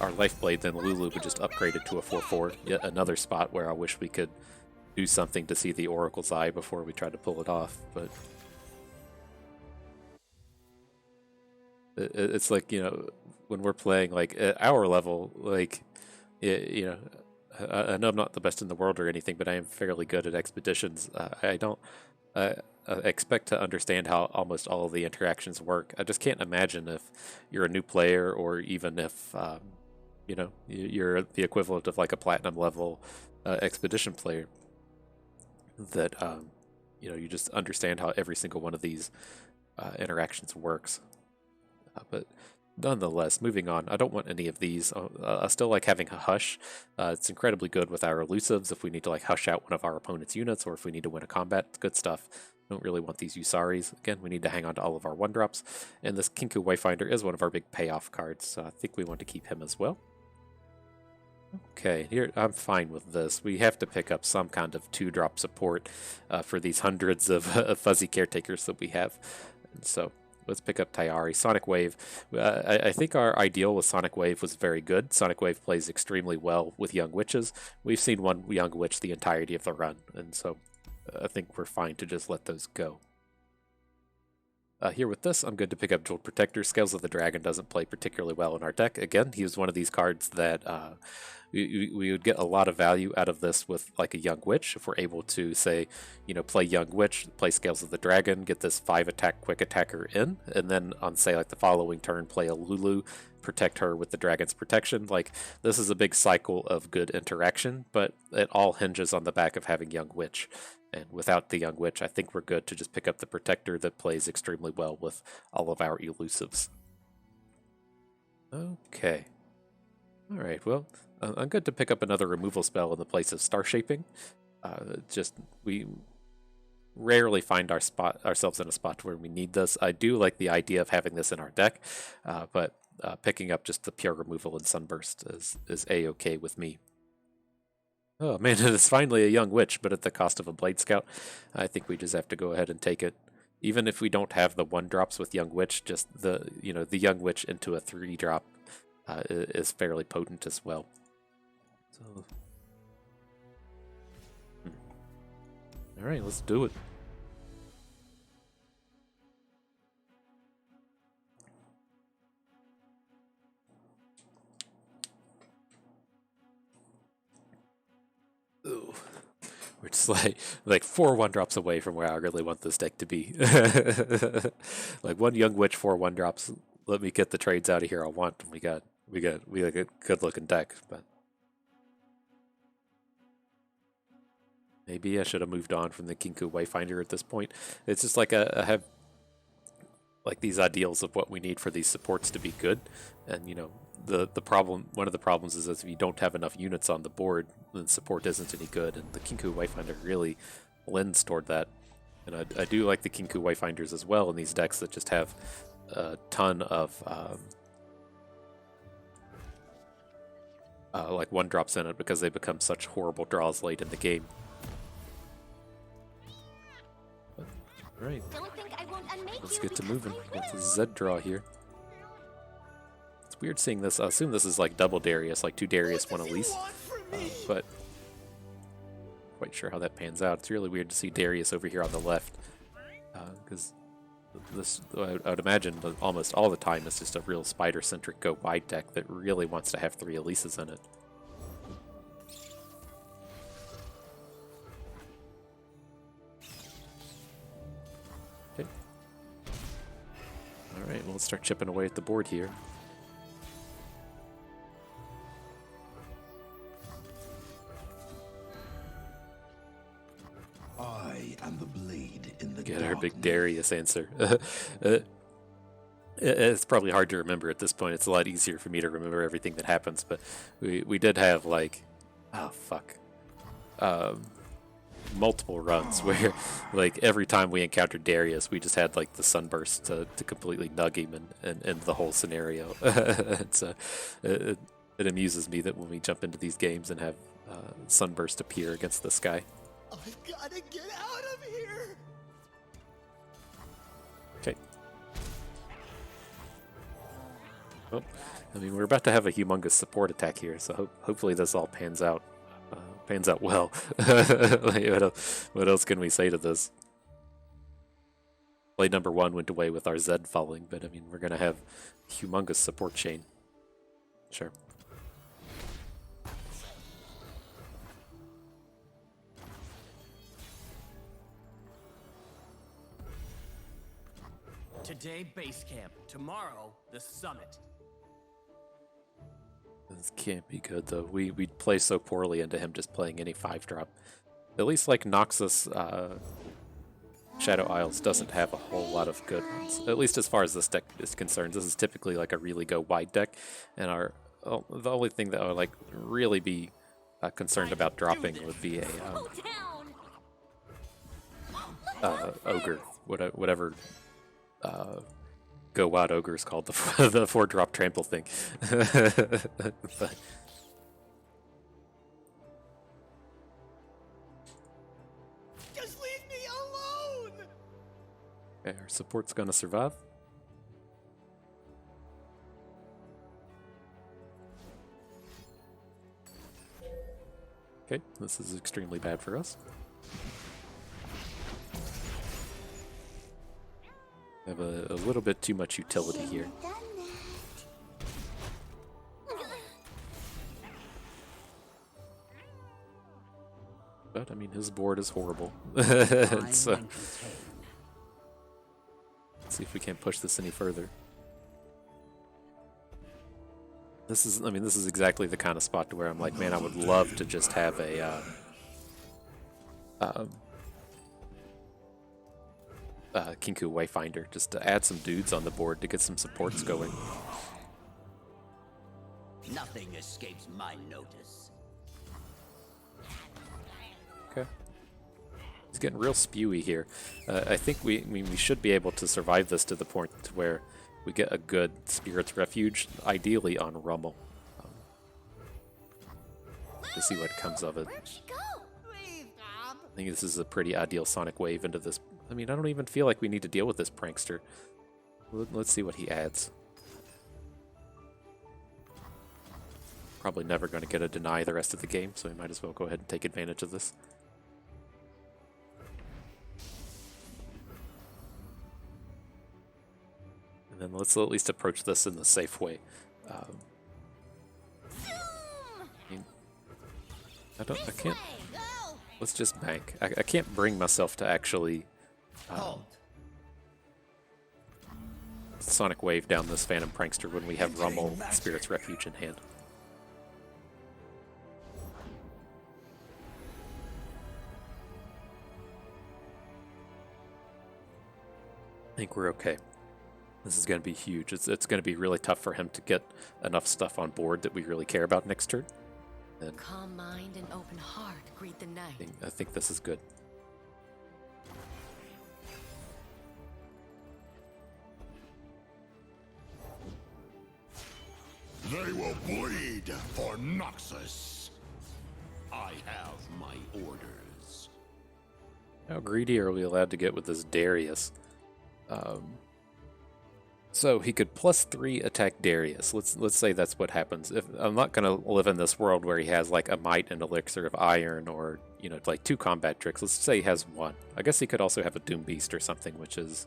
Lifeblade, then Lulu would just upgrade it to a 4/4. Yet another spot where I wish we could do something to see the Oracle's Eye before we try to pull it off, but it's like, you know, when we're playing like at our level, like, you know, I know I'm not the best in the world or anything, but I am fairly good at expeditions. I don't expect to understand how almost all of the interactions work. I just can't imagine if you're a new player, or even if you know, you're the equivalent of like a platinum level expedition player, that you know, you just understand how every single one of these interactions works. But nonetheless, moving on, I don't want any of these. I still like having a Hush. It's incredibly good with our Elusives if we need to like hush out one of our opponent's units, or if we need to win a combat. It's good stuff. Don't really want these Usaris. Again, we need to hang on to all of our 1-drops. And this Kinku Wayfinder is one of our big payoff cards, so I think we want to keep him as well. Okay, here I'm fine with this. We have to pick up some kind of 2-drop support for these hundreds of fuzzy caretakers that we have. And so let's pick up Tayari. Sonic Wave. I think our ideal with Sonic Wave was very good. Sonic Wave plays extremely well with Young Witches. We've seen one Young Witch the entirety of the run, and so I think we're fine to just let those go. Here with this, I'm good to pick up Jeweled Protector. Scales of the Dragon doesn't play particularly well in our deck. Again, he was one of these cards that we would get a lot of value out of this with like a Young Witch. If we're able to, say, you know, play Young Witch, play Scales of the Dragon, get this 5-attack quick attacker in, and then on, say, like the following turn, play a Lulu, protect her with the Dragon's Protection. Like, this is a big cycle of good interaction, but it all hinges on the back of having Young Witch. And without the Young Witch, I think we're good to just pick up the Protector that plays extremely well with all of our Elusives. Okay. Alright, well, I'm good to pick up another removal spell in the place of Star Shaping. Just, we rarely find ourselves in a spot where we need this. I do like the idea of having this in our deck, but picking up just the pure removal in Sunburst is A-okay with me. Oh man, it's finally a Young Witch, but at the cost of a Blade Scout. I think we just have to go ahead and take it. Even if we don't have the 1-drops with Young Witch, just the Young Witch into a 3-drop is fairly potent as well. So, all right, let's do it. Ooh. We're just like 4 1-drops away from where I really want this deck to be. Like 1 Young Witch, 4 1-drops. Let me get the trades out of here I want. We got a good looking deck, but maybe I should have moved on from the Kinku Wayfinder at this point. It's just like I have like these ideals of what we need for these supports to be good. And you know, the problem, one of the problems is that if you don't have enough units on the board, then support isn't any good. And the Kinku Wayfinder really lends toward that. And I do like the Kinku Wayfinders as well in these decks that just have a ton of like 1-drops in it, because they become such horrible draws late in the game. Alright, Don't think I won't unmake let's you get to because moving. I Get will. the Zed draw here. It's weird seeing this. I assume this is like double Darius, like 2 Darius, 1 Elise. But quite sure how that pans out. It's really weird to see Darius over here on the left, because this, I would imagine, almost all the time it's just a real spider-centric go wide deck that really wants to have 3 Elises in it. Okay. All right, well, let's start chipping away at the board here. I am the blade in the Get our big darkness. Darius answer. It's probably hard to remember at this point. It's a lot easier for me to remember everything that happens, but we did have like, oh fuck, multiple runs where like every time we encountered Darius, we just had like the sunburst to completely nug him and end the whole scenario. It amuses me that when we jump into these games and have sunburst appear against this guy. I've gotta get out of here! Okay. Well, I mean, we're about to have a humongous support attack here, so hopefully this all pans out well. Like, what else can we say to this? Play number 1 went away with our Zed falling, but I mean, we're gonna have humongous support chain. Sure. Today, base camp. Tomorrow, the summit. This can't be good, though. We play so poorly into him just playing any 5-drop. At least, like, Noxus Shadow Isles doesn't have a whole lot of good ones. At least as far as this deck is concerned. This is typically, like, a really go-wide deck. And the only thing that I would, like, really be concerned about dropping would be a Ogre. Whatever Go Wild Ogre is called, the 4-drop trample thing. But Just leave me alone! okay, our support's gonna survive. Okay, this is extremely bad for us. I have a little bit too much utility here. But, I mean, his board is horrible. So, let's see if we can't push this any further. This is exactly the kind of spot to where I'm like, man, I would love to just have a Kinku Wayfinder, just to add some dudes on the board to get some supports going. Nothing escapes my notice. Okay. He's getting real spewy here. I think we should be able to survive this to the point to where we get a good Spirit's Refuge, ideally on Rummel. To see what comes of it. Where'd she go? I think this is a pretty ideal Sonic Wave into this. I mean, I don't even feel like we need to deal with this prankster. Let's see what he adds. Probably never going to get a deny the rest of the game, so we might as well go ahead and take advantage of this. And then let's at least approach this in the safe way. I can't. Let's just bank. I can't bring myself to actually Sonic Wave down this Phantom Prankster when we have Rummel Spirit's Refuge in hand. I think we're okay. This is going to be huge. It's going to be really tough for him to get enough stuff on board that we really care about next turn. And Calm mind and open heart greet the night. I think this is good. They will bleed for Noxus. I have my orders. How greedy are we allowed to get with this Darius? So he could +3 attack Darius. Let's say that's what happens. If I'm not gonna live in this world where he has like a Might and Elixir of Iron, or like 2 combat tricks. Let's say he has 1. I guess he could also have a Doom Beast or something, which is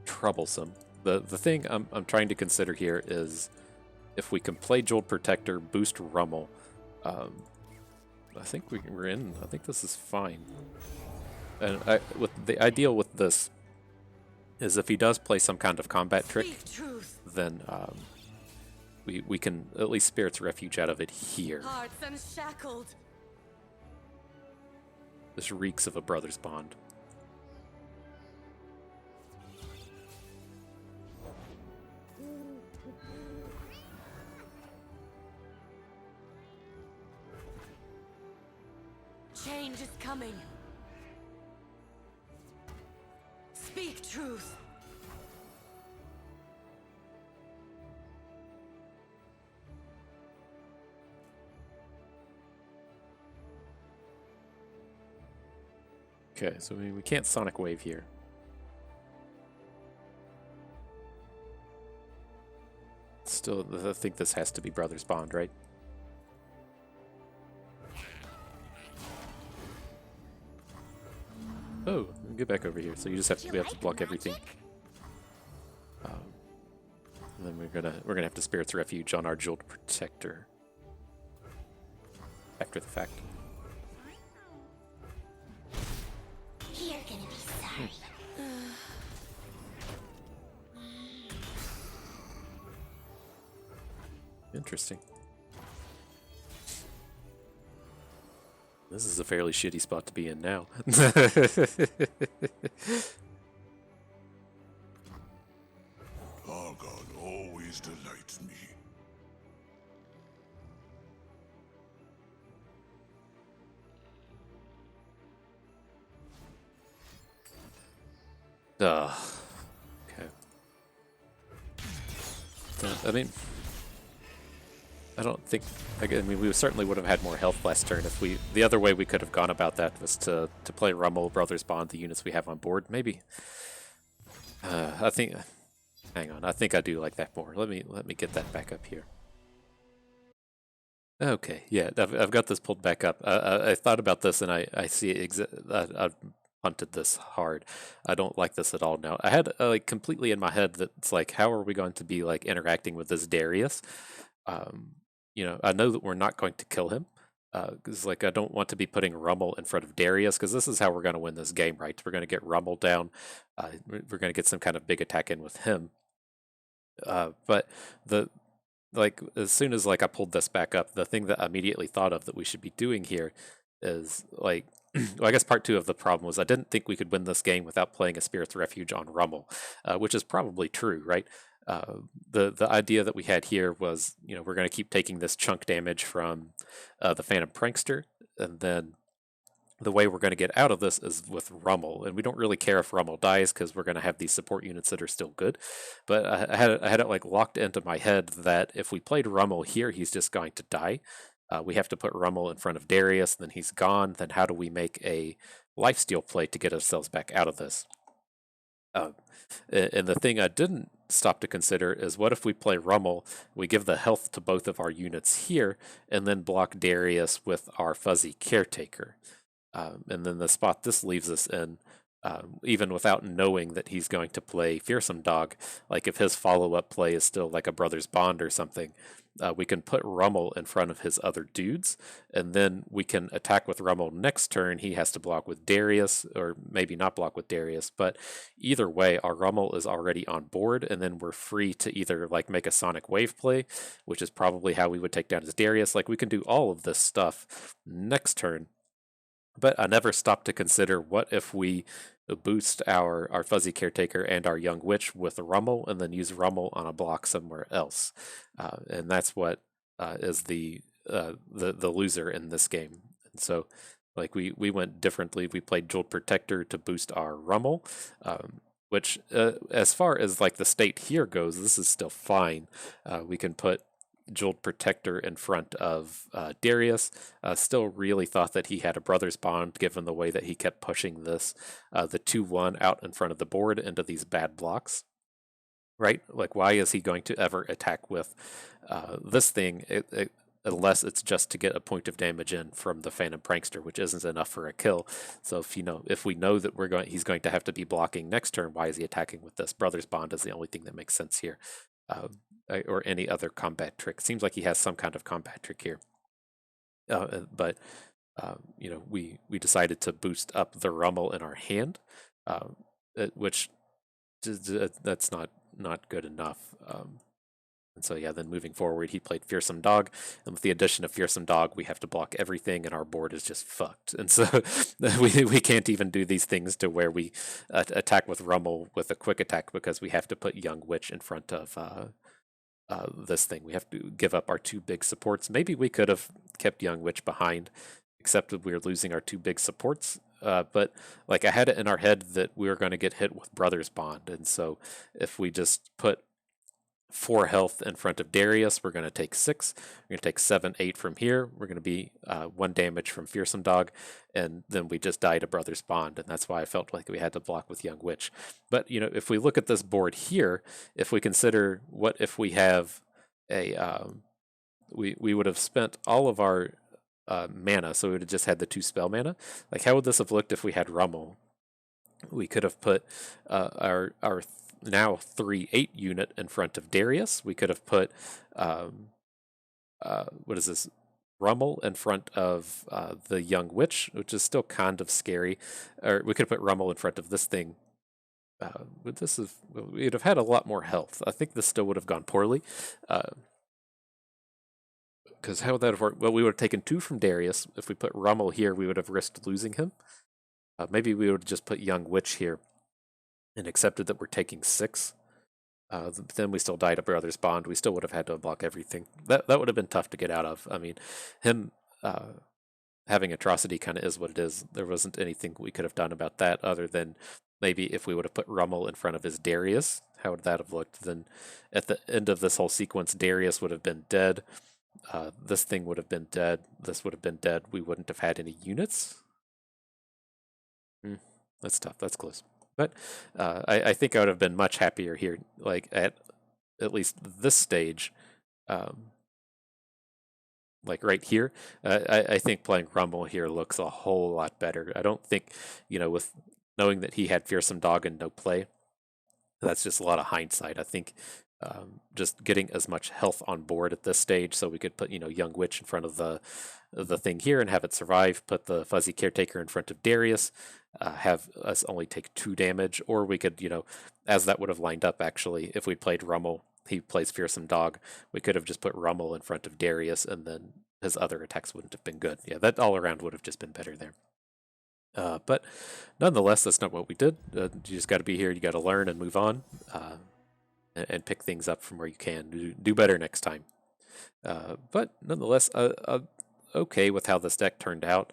troublesome. The thing I'm trying to consider here is if we can play Jeweled Protector, boost Rummel. I think we're in. I think this is fine. And with the ideal with this is if he does play some kind of combat trick, then we can at least Spirit's Refuge out of it here. Hearts unshackled. This reeks of a brother's bond. Change is coming. Speak truth. Okay, so we can't Sonic Wave here. Still, I think this has to be Brothers Bond, right? Oh, get back over here. So you just have to be able to block everything. And then we're gonna have to Spirit's Refuge on our Jeweled Protector after the fact. You're gonna be sorry. Interesting. This is a fairly shitty spot to be in now. Argon always delights me. Okay. I mean, I don't think. I mean, we certainly would have had more health last turn if we. The other way we could have gone about that was to play Rummel, Brothers Bond, the units we have on board. Maybe. I think. Hang on. I think I do like that more. Let me get that back up here. Okay. Yeah, I've got this pulled back up. I thought about this and I see it. I've punted this hard. I don't like this at all now. I had like completely in my head that it's like, how are we going to be like interacting with this Darius? I know that we're not going to kill him, because like I don't want to be putting Rummel in front of Darius, because this is how we're going to win this game, right? We're going to get Rummel down. We're going to get some kind of big attack in with him. But as soon as like I pulled this back up, the thing that I immediately thought of that we should be doing here is like, well, I guess part 2 of the problem was I didn't think we could win this game without playing a Spirit's Refuge on Rummel, which is probably true, right? The idea that we had here was, we're going to keep taking this chunk damage from the Phantom Prankster, and then the way we're going to get out of this is with Rummel, and we don't really care if Rummel dies because we're going to have these support units that are still good. But I had it like locked into my head that if we played Rummel here, he's just going to die. We have to put Rummel in front of Darius, then he's gone. Then how do we make a lifesteal play to get ourselves back out of this? And the thing I didn't stop to consider is what if we play Rummel, we give the health to both of our units here, and then block Darius with our Fuzzy Caretaker. And then the spot this leaves us in, even without knowing that he's going to play Fearsome Dog, like if his follow-up play is still like a Brother's Bond or something, we can put Rummel in front of his other dudes, and then we can attack with Rummel next turn. He has to block with Darius, or maybe not block with Darius, but either way, our Rummel is already on board, and then we're free to either like make a Sonic Wave play, which is probably how we would take down his Darius. Like we can do all of this stuff next turn. But I never stopped to consider what if we boost our Fuzzy Caretaker and our Young Witch with Rummel, and then use Rummel on a block somewhere else. And that's what is the loser in this game. And so, like, we went differently. We played Jeweled Protector to boost our Rummel, which, as far as like the state here goes, this is still fine. We can put Jeweled Protector in front of Darius. Still really thought that he had a brother's bond, given the way that he kept pushing this, the 2-1 out in front of the board into these bad blocks. Right? Like, why is he going to ever attack with this thing unless it's just to get a point of damage in from the Phantom Prankster, which isn't enough for a kill. So if we know that he's going to have to be blocking next turn, why is he attacking with this? Brother's Bond is the only thing that makes sense here. Or any other combat trick. Seems like he has some kind of combat trick here. But we decided to boost up the Rummel in our hand, which that's not good enough. And so, yeah, then moving forward, he played Fearsome Dog. And with the addition of Fearsome Dog, we have to block everything, and our board is just fucked. And so we can't even do these things to where we attack with Rummel with a quick attack, because we have to put Young Witch in front of this thing. We have to give up our 2 big supports. Maybe we could have kept Young Witch behind, except that we were losing our 2 big supports. But like, I had it in our head that we were going to get hit with Brother's Bond. And so if we just put 4 health in front of Darius, we're going to take 6. We're going to take 7, 8 from here. We're going to be 1 damage from Fearsome Dog, and then we just die to Brother's Bond, and that's why I felt like we had to block with Young Witch. But if we look at this board here, if we consider what if we have a we would have spent all of our mana, so we would have just had the 2 spell mana. Like, how would this have looked if we had Rummel? We could have put our now 3/8 unit in front of Darius. We could have put what is this, Rummel in front of the Young Witch, which is still kind of scary. Or we could have put Rummel in front of this thing. We'd have had a lot more health. I think this still would have gone poorly. Because how would that have worked? Well, we would have taken 2 from Darius. If we put Rummel here, we would have risked losing him. Maybe we would have just put Young Witch here and accepted that we're taking 6. Then we still died to Brother's Bond. We still would have had to block everything. That would have been tough to get out of. I mean, him having Atrocity kind of is what it is. There wasn't anything we could have done about that, other than maybe if we would have put Rummel in front of his Darius. How would that have looked? Then at the end of this whole sequence, Darius would have been dead. This thing would have been dead. This would have been dead. We wouldn't have had any units. That's tough. That's close. But I think I would have been much happier here, like at least this stage, like right here. I think playing Rummel here looks a whole lot better. I don't think, with knowing that he had Fearsome Dog and no play, that's just a lot of hindsight. I think just getting as much health on board at this stage, so we could put Young Witch in front of the thing here and have it survive. Put the Fuzzy Caretaker in front of Darius. Have us only take 2 damage, or we could, as that would have lined up actually, if we played Rummel, he plays Fearsome Dog, we could have just put Rummel in front of Darius, and then his other attacks wouldn't have been good. Yeah, that all around would have just been better there. But nonetheless, that's not what we did. You just got to be here, you got to learn and move on, and pick things up from where you can. Do better next time. But nonetheless, okay with how this deck turned out.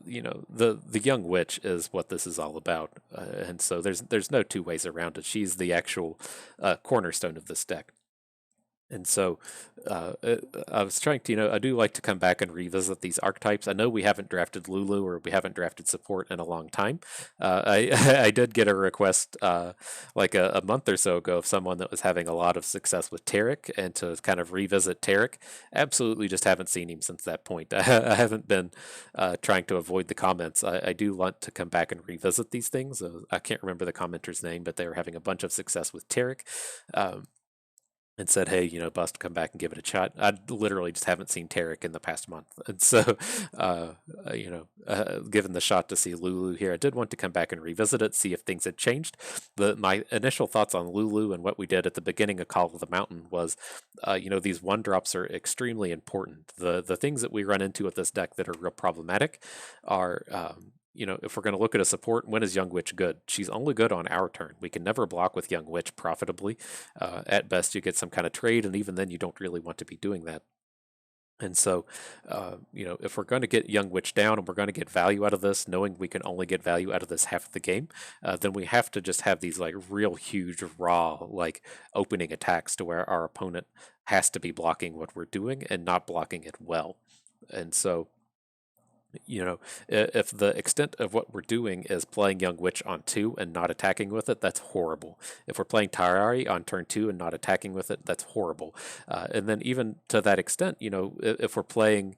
The Young Witch is what this is all about, and so there's no 2 ways around it. She's the actual cornerstone of this deck. And so I was trying to, I do like to come back and revisit these archetypes. I know we haven't drafted Lulu, or we haven't drafted support in a long time. I did get a request like a month or so ago of someone that was having a lot of success with Tarek, and to kind of revisit Tarek. Absolutely just haven't seen him since that point. I haven't been trying to avoid the comments. I do want to come back and revisit these things. I can't remember the commenter's name, but they were having a bunch of success with Tarek. And said, hey, Bust, come back and give it a shot. I literally just haven't seen Tarek in the past month. And so, given the shot to see Lulu here, I did want to come back and revisit it, see if things had changed. My initial thoughts on Lulu and what we did at the beginning of Call of the Mountain was, these 1-drops are extremely important. The things that we run into with this deck that are real problematic are, if we're going to look at a support, when is Young Witch good? She's only good on our turn. We can never block with Young Witch profitably. At best, you get some kind of trade, and even then, you don't really want to be doing that. And so, if we're going to get Young Witch down and we're going to get value out of this, knowing we can only get value out of this half of the game, then we have to just have these like real huge raw like opening attacks to where our opponent has to be blocking what we're doing and not blocking it well. And so, if the extent of what we're doing is playing Young Witch on 2 and not attacking with it, that's horrible. If we're playing Tyrari on turn 2 and not attacking with it, that's horrible. And then even to that extent, if we're playing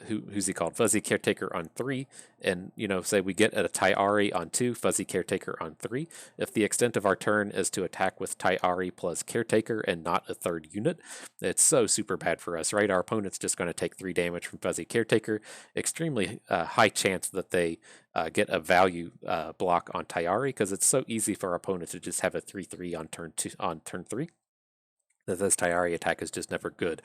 who's he called? Fuzzy Caretaker on 3, and say we get at a Tyari on 2, Fuzzy Caretaker on 3. If the extent of our turn is to attack with Tyari plus Caretaker and not a third unit, it's so super bad for us, right? Our opponent's just going to take 3 damage from Fuzzy Caretaker. Extremely high chance that they get a value block on Tyari, because it's so easy for our opponent to just have a 3/3 on turn 3. That this Tyari attack is just never good.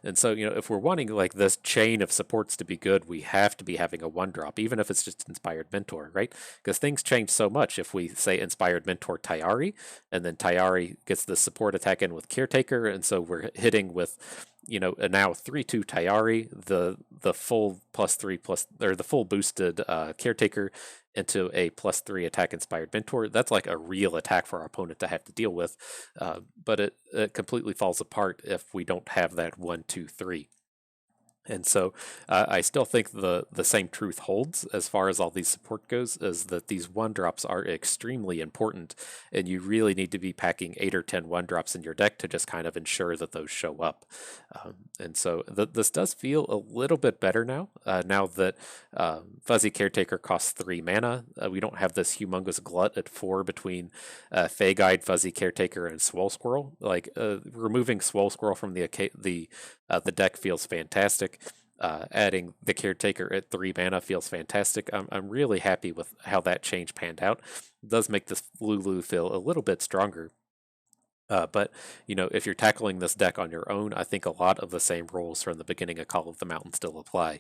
And so, if we're wanting like this chain of supports to be good, we have to be having a 1-drop, even if it's just Inspired Mentor, right? Because things change so much. If we say Inspired Mentor Tyari, and then Tyari gets the support attack in with Caretaker, and so we're hitting with, a now 3/2 Tyari, the full the full boosted Caretaker into a +3 attack Inspired Mentor. That's like a real attack for our opponent to have to deal with, but it completely falls apart if we don't have that 1, 2, 3. And so I still think the same truth holds as far as all these support goes, is that these 1-drops are extremely important, and you really need to be packing 8 or 10 1-drops in your deck to just kind of ensure that those show up. And so this does feel a little bit better now, now that Fuzzy Caretaker costs 3 mana. We don't have this humongous glut at 4 between Fey Guide, Fuzzy Caretaker, and Swole Squirrel. Like removing Swole Squirrel from the deck feels fantastic. Adding the Caretaker at 3 mana feels fantastic. I'm really happy with how that change panned out. It does make this Lulu feel a little bit stronger. But, if you're tackling this deck on your own, I think a lot of the same rules from the beginning of Call of the Mountain still apply.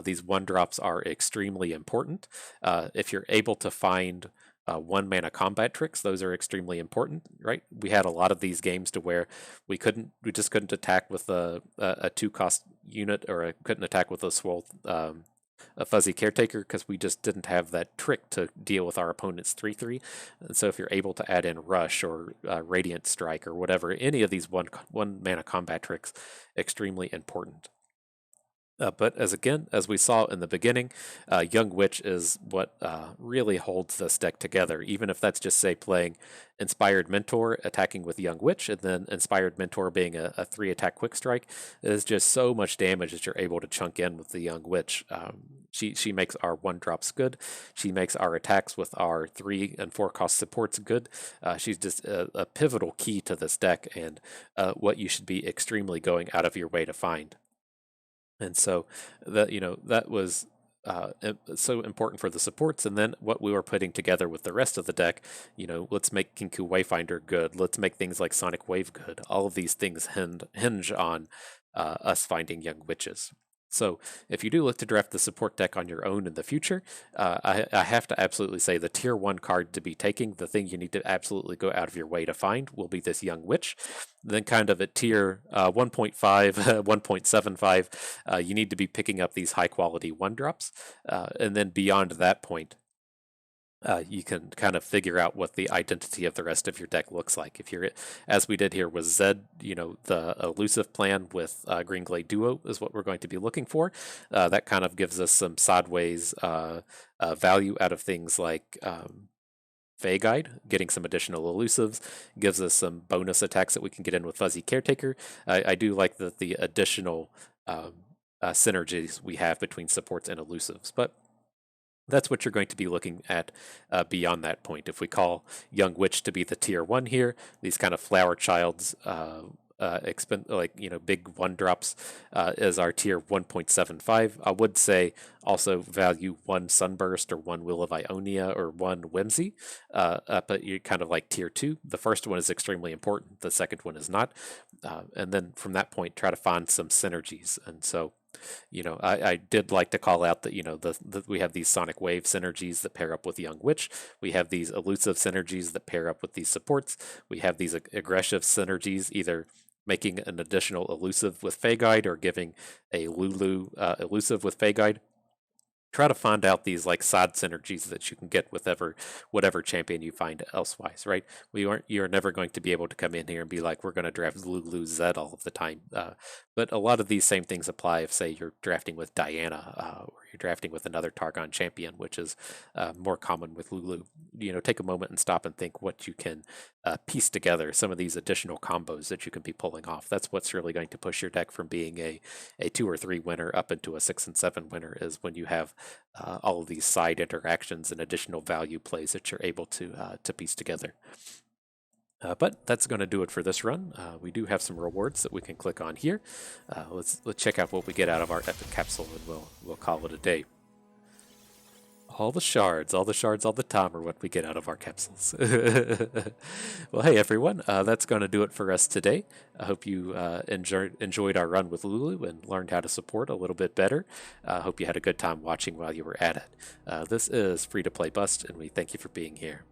These 1-drops are extremely important. If you're able to find 1-mana combat tricks, those are extremely important, right? We had a lot of these games to where we just couldn't attack with a 2-cost unit, or couldn't attack with a Fuzzy Caretaker, because we just didn't have that trick to deal with our opponent's 3/3. And so if you're able to add in Rush or Radiant Strike or whatever, any of these 1-mana combat tricks, extremely important. But as we saw in the beginning, Young Witch is what really holds this deck together, even if that's just, say, playing Inspired Mentor, attacking with Young Witch, and then Inspired Mentor being a 3-attack quick strike. There's just so much damage that you're able to chunk in with the Young Witch. She makes our 1-drops good. She makes our attacks with our 3 and 4-cost supports good. She's just a pivotal key to this deck, and what you should be extremely going out of your way to find. And so that was so important for the supports. And then what we were putting together with the rest of the deck, let's make Kinku Wayfinder good. Let's make things like Sonic Wave good. All of these things hinge on us finding Young Witches. So if you do look to draft the support deck on your own in the future, I have to absolutely say the tier 1 card to be taking, the thing you need to absolutely go out of your way to find, will be this Young Witch. Then kind of at tier 1.5, 1.75, you need to be picking up these high quality 1-drops. And then beyond that point, you can kind of figure out what the identity of the rest of your deck looks like. If you're, as we did here with Zed, the elusive plan with Green Glade Duo is what we're going to be looking for. That kind of gives us some sideways value out of things like Fey Guide, getting some additional elusives, gives us some bonus attacks that we can get in with Fuzzy Caretaker. I do like the additional synergies we have between supports and elusives, but that's what you're going to be looking at beyond that point. If we call Young Witch to be the tier 1 here, these kind of Flower Childs, big 1-drops is our tier 1.75. I would say also value 1 Sunburst or 1 Will of Ionia or 1 Whimsy, but you're kind of like tier 2. The first one is extremely important. The second one is not. And then from that point, try to find some synergies. And so You know, I did like to call out that, you know, we have these Sonic Wave synergies that pair up with Young Witch. We have these Elusive synergies that pair up with these supports. We have these aggressive synergies, either making an additional Elusive with Fey Guide or giving a Lulu Elusive with Fey Guide. Try to find out these like side synergies that you can get with whatever champion you find elsewise, right? You're never going to be able to come in here and be like, we're going to draft Lulu Zed all of the time. But a lot of these same things apply if, say, you're drafting with Diana or you're drafting with another Targon champion, which is more common with Lulu. You know, take a moment and stop and think what you can piece together, some of these additional combos that you can be pulling off. That's what's really going to push your deck from being a 2 or 3 winner up into a 6 and 7 winner, is when you have all of these side interactions and additional value plays that you're able to piece together. But that's going to do it for this run. We do have some rewards that we can click on here. Let's check out what we get out of our epic capsule, and we'll call it a day. All the shards all the time are what we get out of our capsules. Well, hey everyone, that's going to do it for us today. I hope you enjoyed our run with Lulu and learned how to support a little bit better. I hope you had a good time watching while you were at it. This is Free to Play Bust, and we thank you for being here.